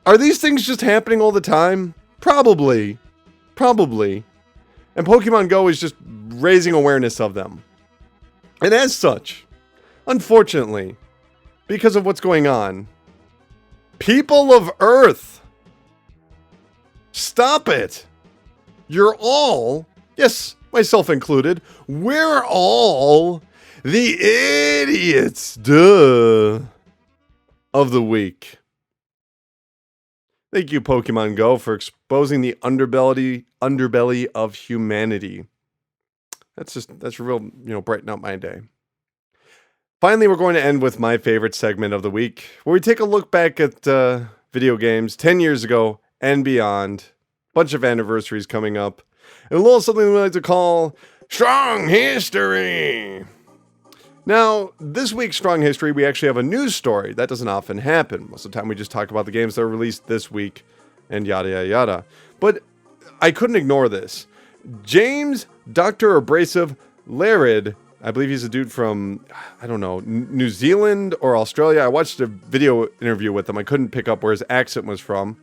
Are these things just happening all the time? Probably. And Pokemon Go is just raising awareness of them. And as such, unfortunately, because of what's going on, people of Earth, stop it. You're all, yes, myself included, we're all the idiots, of the week. Thank you, Pokemon Go, for exposing the underbelly of humanity. That's real, brighten up my day. Finally, we're going to end with my favorite segment of the week, where we take a look back at video games 10 years ago and beyond. Bunch of anniversaries coming up. And a little something we like to call Strong History. Now, this week's Strong History, we actually have a news story. That doesn't often happen. Most of the time we just talk about the games that are released this week and yada, yada, yada. But I couldn't ignore this. James Dr. Abrasive Laird, I believe he's a dude from, I don't know, New Zealand or Australia. I watched a video interview with him. I couldn't pick up where his accent was from.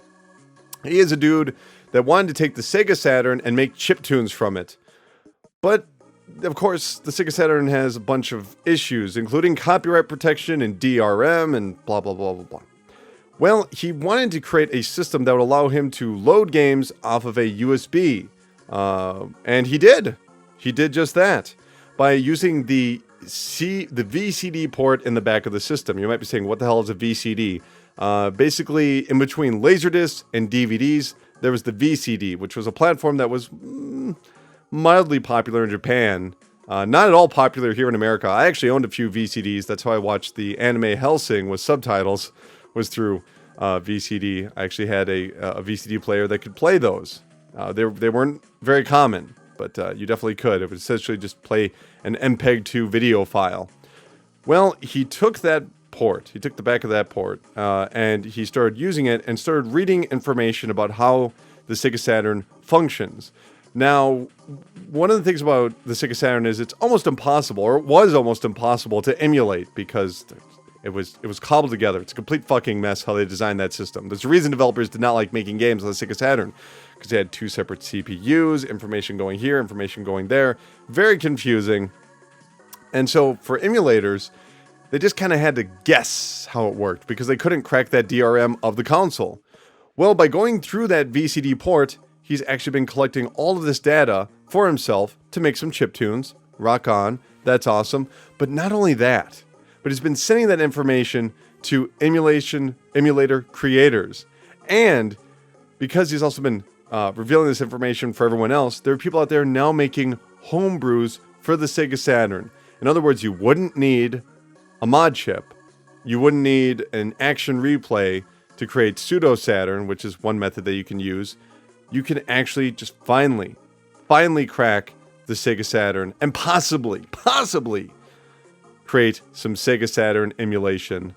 He is a dude that wanted to take the Sega Saturn and make chiptunes from it. But, of course, the Sega Saturn has a bunch of issues, including copyright protection and DRM and blah, blah, blah, blah, blah. Well, he wanted to create a system that would allow him to load games off of a USB. And he did. He did just that by using the VCD port in the back of the system. You might be saying, what the hell is a VCD? Basically, in between Laserdiscs and DVDs, there was the VCD, which was a platform that was mildly popular in Japan. Not at all popular here in America. I actually owned a few VCDs. That's how I watched the anime Hellsing with subtitles, was through VCD. I actually had a VCD player that could play those. They weren't very common, but you definitely could. It would essentially just play an MPEG-2 video file. Well, he took that port, he took the back of that port, and he started using it and started reading information about how the Sega Saturn functions. Now, one of the things about the Sega Saturn is it's almost impossible, or it was almost impossible to emulate because it was cobbled together. It's a complete fucking mess how they designed that system. There's a reason developers did not like making games on the Sega Saturn, because they had two separate CPUs, information going here, information going there. Very confusing. And so for emulators, they just kind of had to guess how it worked because they couldn't crack that DRM of the console. Well, by going through that VCD port, he's actually been collecting all of this data for himself to make some chiptunes. Rock on. That's awesome. But not only that, but he's been sending that information to emulator creators. And because he's also been revealing this information for everyone else, there are people out there now making homebrews for the Sega Saturn. In other words, you wouldn't need a mod chip. You wouldn't need an action replay to create pseudo Saturn, which is one method that you can use. You can actually just finally crack the Sega Saturn and possibly create some Sega Saturn emulation.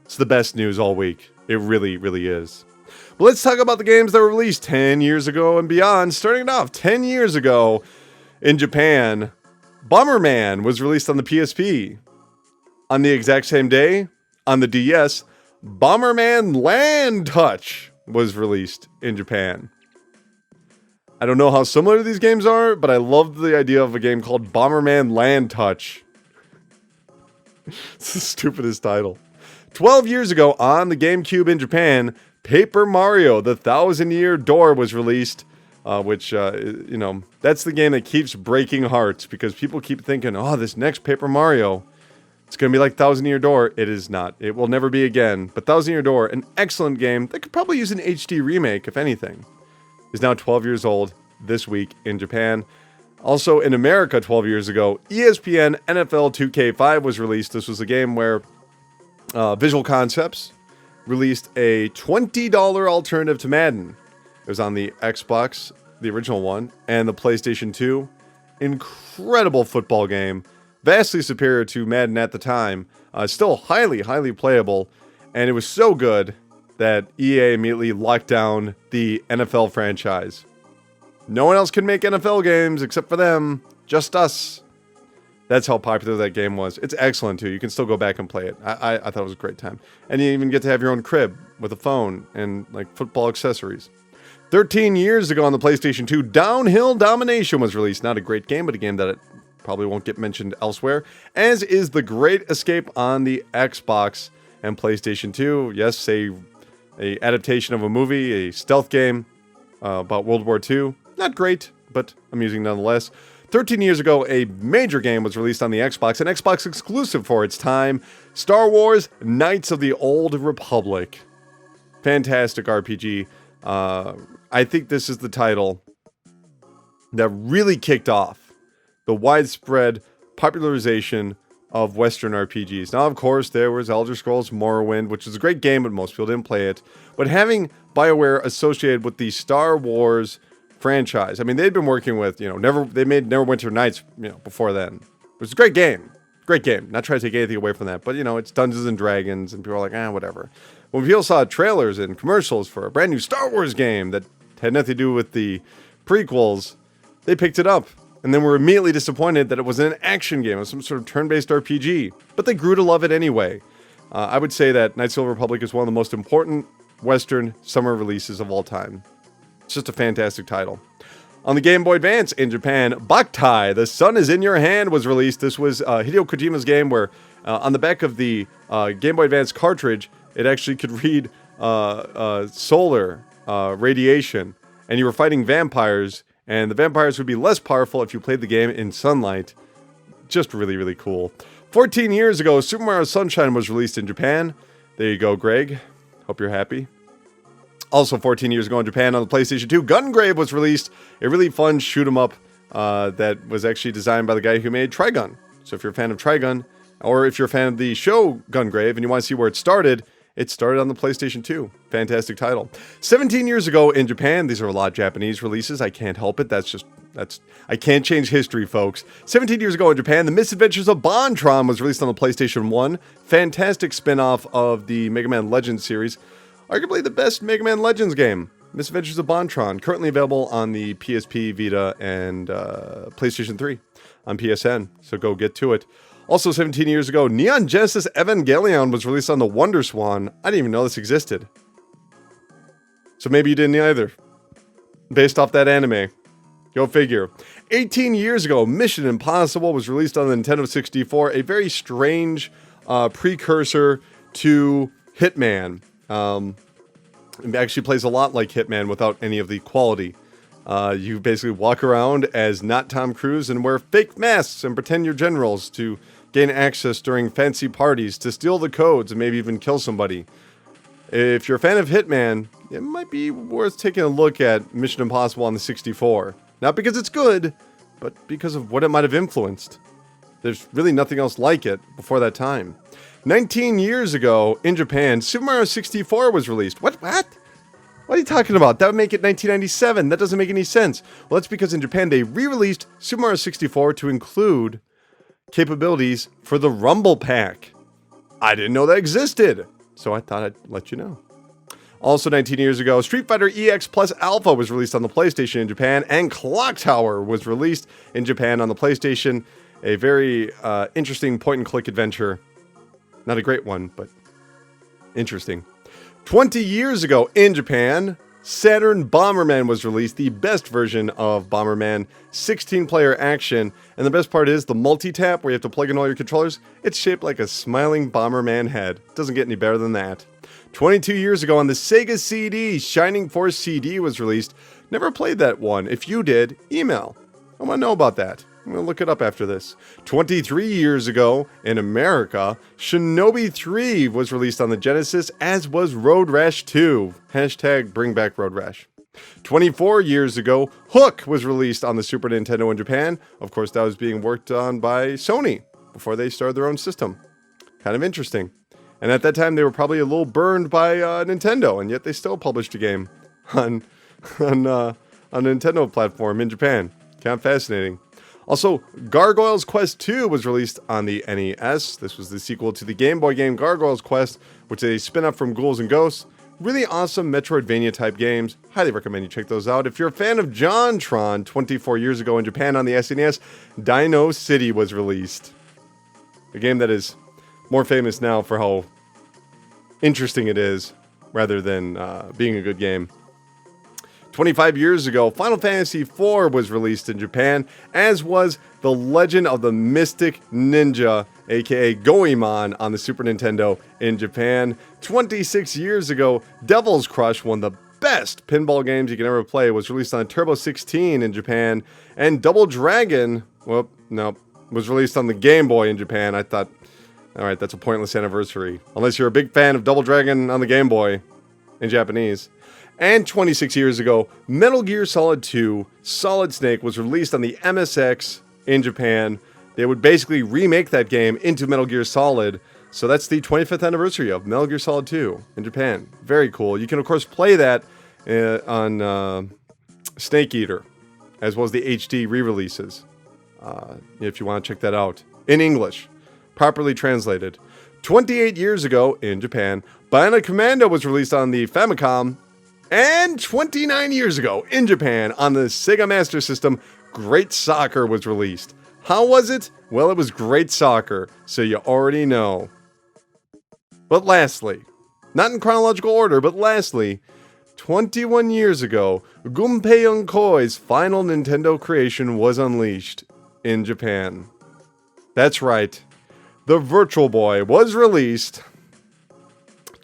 It's the best news all week. It really, really is. But let's talk about the games that were released 10 years ago and beyond. Starting it off 10 years ago in Japan, Bomberman was released on the PSP. On the exact same day, on the DS, Bomberman Land Touch was released in Japan. I don't know how similar these games are, but I love the idea of a game called Bomberman Land Touch. It's the stupidest title. 12 years ago on the GameCube in Japan, Paper Mario, The 1,000-Year Door was released, which, that's the game that keeps breaking hearts because people keep thinking, oh, this next Paper Mario, it's going to be like 1,000-Year Door. It is not. It will never be again. But 1,000-Year Door, an excellent game that could probably use an HD remake, if anything, is now 12 years old this week in Japan. Also in America 12 years ago, ESPN NFL 2K5 was released. This was a game where Visual Concepts released a $20 alternative to Madden. It was on the Xbox, the original one, and the PlayStation 2. Incredible football game. Vastly superior to Madden at the time. Still highly, highly playable. And it was so good that EA immediately locked down the NFL franchise. No one else can make NFL games except for them. Just us. That's how popular that game was. It's excellent too. You can still go back and play it. I thought it was a great time. And you even get to have your own crib with a phone and like football accessories. 13 years ago on the PlayStation 2, Downhill Domination was released. Not a great game, but a game that it probably won't get mentioned elsewhere. As is The Great Escape on the Xbox and PlayStation 2. Yes, a adaptation of a movie, a stealth game about World War II. Not great, but amusing nonetheless. 13 years ago, a major game was released on the Xbox, an Xbox exclusive for its time, Star Wars Knights of the Old Republic. Fantastic RPG. I think this is the title that really kicked off the widespread popularization of Western RPGs. Now, of course, there was Elder Scrolls Morrowind, which is a great game, but most people didn't play it. But having BioWare associated with the Star Wars franchise, I mean, they'd been working with, they made Neverwinter Nights, before then. It was a great game. Great game. Not trying to take anything away from that, but, it's Dungeons and Dragons, and people are like, whatever. When people saw trailers and commercials for a brand new Star Wars game that had nothing to do with the prequels, they picked it up. And then were immediately disappointed that it was an action game. It was some sort of turn-based RPG. But they grew to love it anyway. I would say that Knights of the Old Republic is one of the most important Western summer releases of all time. It's just a fantastic title. On the Game Boy Advance in Japan, Boktai, The Sun is in Your Hand was released. This was Hideo Kojima's game where on the back of the Game Boy Advance cartridge, it actually could read solar radiation, and you were fighting vampires, and the vampires would be less powerful if you played the game in sunlight. Just really, really cool. 14 years ago, Super Mario Sunshine was released in Japan. There you go, Greg. Hope you're happy. Also, 14 years ago in Japan on the PlayStation 2, Gungrave was released. A really fun shoot-'em-up that was actually designed by the guy who made Trigun. So if you're a fan of Trigun, or if you're a fan of the show Gungrave and you want to see where it started on the PlayStation 2. Fantastic title. 17 years ago in Japan, these are a lot of Japanese releases. I can't help it. I can't change history, folks. 17 years ago in Japan, The Misadventures of Bontron was released on the PlayStation 1. Fantastic spin-off of the Mega Man Legends series. Arguably the best Mega Man Legends game. Misadventures of Bontron, currently available on the PSP, Vita, and PlayStation 3 on PSN. So go get to it. Also, 17 years ago, Neon Genesis Evangelion was released on the Wonder Swan. I didn't even know this existed. So maybe you didn't either. Based off that anime. Go figure. 18 years ago, Mission Impossible was released on the Nintendo 64. A very strange precursor to Hitman. It actually plays a lot like Hitman without any of the quality. You basically walk around as not Tom Cruise and wear fake masks and pretend you're generals to gain access during fancy parties, to steal the codes and maybe even kill somebody. If you're a fan of Hitman, it might be worth taking a look at Mission Impossible on the 64. Not because it's good, but because of what it might have influenced. There's really nothing else like it before that time. 19 years ago, in Japan, Super Mario 64 was released. What? What are you talking about? That would make it 1997. That doesn't make any sense. Well, that's because in Japan, they re-released Super Mario 64 to include capabilities for the Rumble Pack. I didn't know that existed, so I thought I'd let you know. Also 19 years ago, Street Fighter EX Plus Alpha was released on the PlayStation in Japan, and Clock Tower was released in Japan on the PlayStation. A very interesting point-and-click adventure. Not a great one, but interesting. 20 years ago in Japan, Saturn Bomberman was released, the best version of Bomberman, 16-player action, and the best part is the multi-tap where you have to plug in all your controllers. It's shaped like a smiling Bomberman head. Doesn't get any better than that. 22 years ago on the Sega CD, Shining Force CD was released. Never played that one. If you did, email. I want to know about that. I'm going to look it up after this. 23 years ago, in America, Shinobi 3 was released on the Genesis, as was Road Rash 2. Hashtag bring back Road Rash. 24 years ago, Hook was released on the Super Nintendo in Japan. Of course, that was being worked on by Sony before they started their own system. Kind of interesting. And at that time, they were probably a little burned by Nintendo, and yet they still published a game on a Nintendo platform in Japan. Kind of fascinating. Also, Gargoyles Quest 2 was released on the NES. This was the sequel to the Game Boy game Gargoyles Quest, which is a spin-off from Ghouls and Ghosts. Really awesome Metroidvania-type games. Highly recommend you check those out. If you're a fan of JonTron, 24 years ago in Japan on the SNES, Dino City was released. A game that is more famous now for how interesting it is, rather than being a good game. 25 years ago, Final Fantasy IV was released in Japan, as was The Legend of the Mystic Ninja, aka Goemon, on the Super Nintendo in Japan. 26 years ago, Devil's Crush, one of the best pinball games you can ever play, was released on Turbo 16 in Japan. And Double Dragon, was released on the Game Boy in Japan. I thought, alright, that's a pointless anniversary. Unless you're a big fan of Double Dragon on the Game Boy in Japanese. And 26 years ago, Metal Gear Solid 2 Solid Snake was released on the MSX in Japan. They would basically remake that game into Metal Gear Solid. So that's the 25th anniversary of Metal Gear Solid 2 in Japan. Very cool. You can, of course, play that on Snake Eater, as well as the HD re-releases, if you want to check that out. In English, properly translated. 28 years ago in Japan, Bionic Commando was released on the Famicom. And 29 years ago, in Japan, on the Sega Master System, Great Soccer was released. How was it? Well, it was Great Soccer, so you already know. But lastly, not in chronological order, but lastly, 21 years ago, Gunpei Yonkoi's final Nintendo creation was unleashed in Japan. That's right, the Virtual Boy was released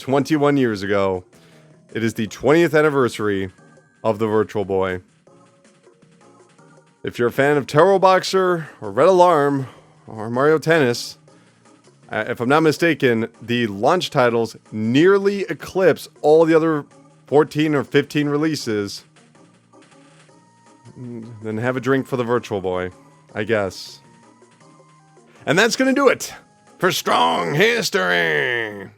21 years ago. It is the 20th anniversary of the Virtual Boy. If you're a fan of Turbo Boxer or Red Alarm or Mario Tennis, if I'm not mistaken, the launch titles nearly eclipse all the other 14 or 15 releases. Then have a drink for the Virtual Boy, I guess. And that's going to do it for Strong History.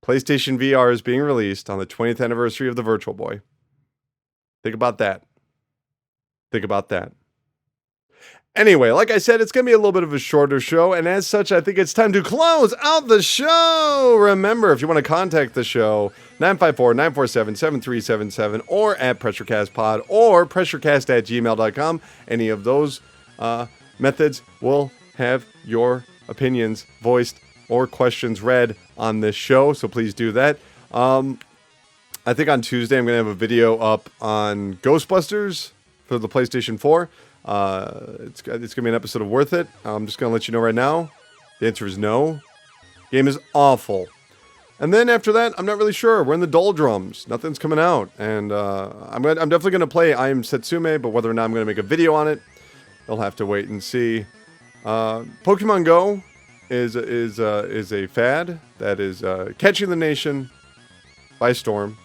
PlayStation VR is being released on the 20th anniversary of the Virtual Boy. Think about that. Think about that. Anyway, like I said, it's going to be a little bit of a shorter show, and as such, I think it's time to close out the show. Remember, if you want to contact the show, 954-947-7377, or at PressureCastPod, or PressureCast@gmail.com. Any of those methods will have your opinions voiced or questions read on this show, so please do that. I think on Tuesday I'm going to have a video up on Ghostbusters for the PlayStation 4. It's going to be an episode of Worth It. I'm just going to let you know right now. The answer is no. Game is awful. And then after that, I'm not really sure. We're in the doldrums. Nothing's coming out. And I'm definitely going to play I Am Setsume, but whether or not I'm going to make a video on it, you'll have to wait and see. Pokemon Go is a fad that is catching the nation by storm,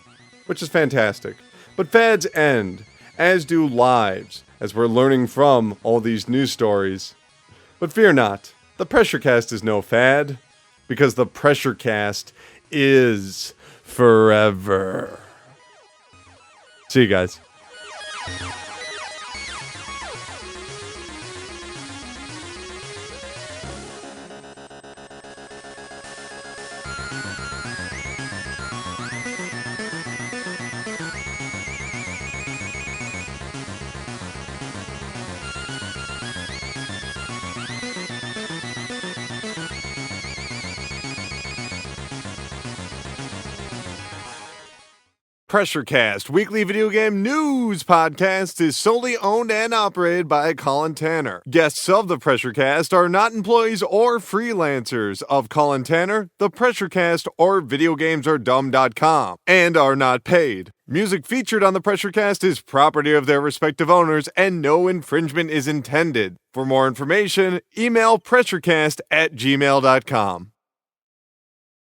which is fantastic. But fads end, as do lives, as we're learning from all these news stories. But fear not, the PressureCast is no fad, because the PressureCast is forever. See you guys. PressureCast, weekly video game news podcast, is solely owned and operated by Colin Tanner. Guests of the PressureCast are not employees or freelancers of Colin Tanner, the PressureCast, or VideoGamesAreDumb.com, and are not paid. Music featured on the PressureCast is property of their respective owners, and no infringement is intended. For more information, email PressureCast@gmail.com.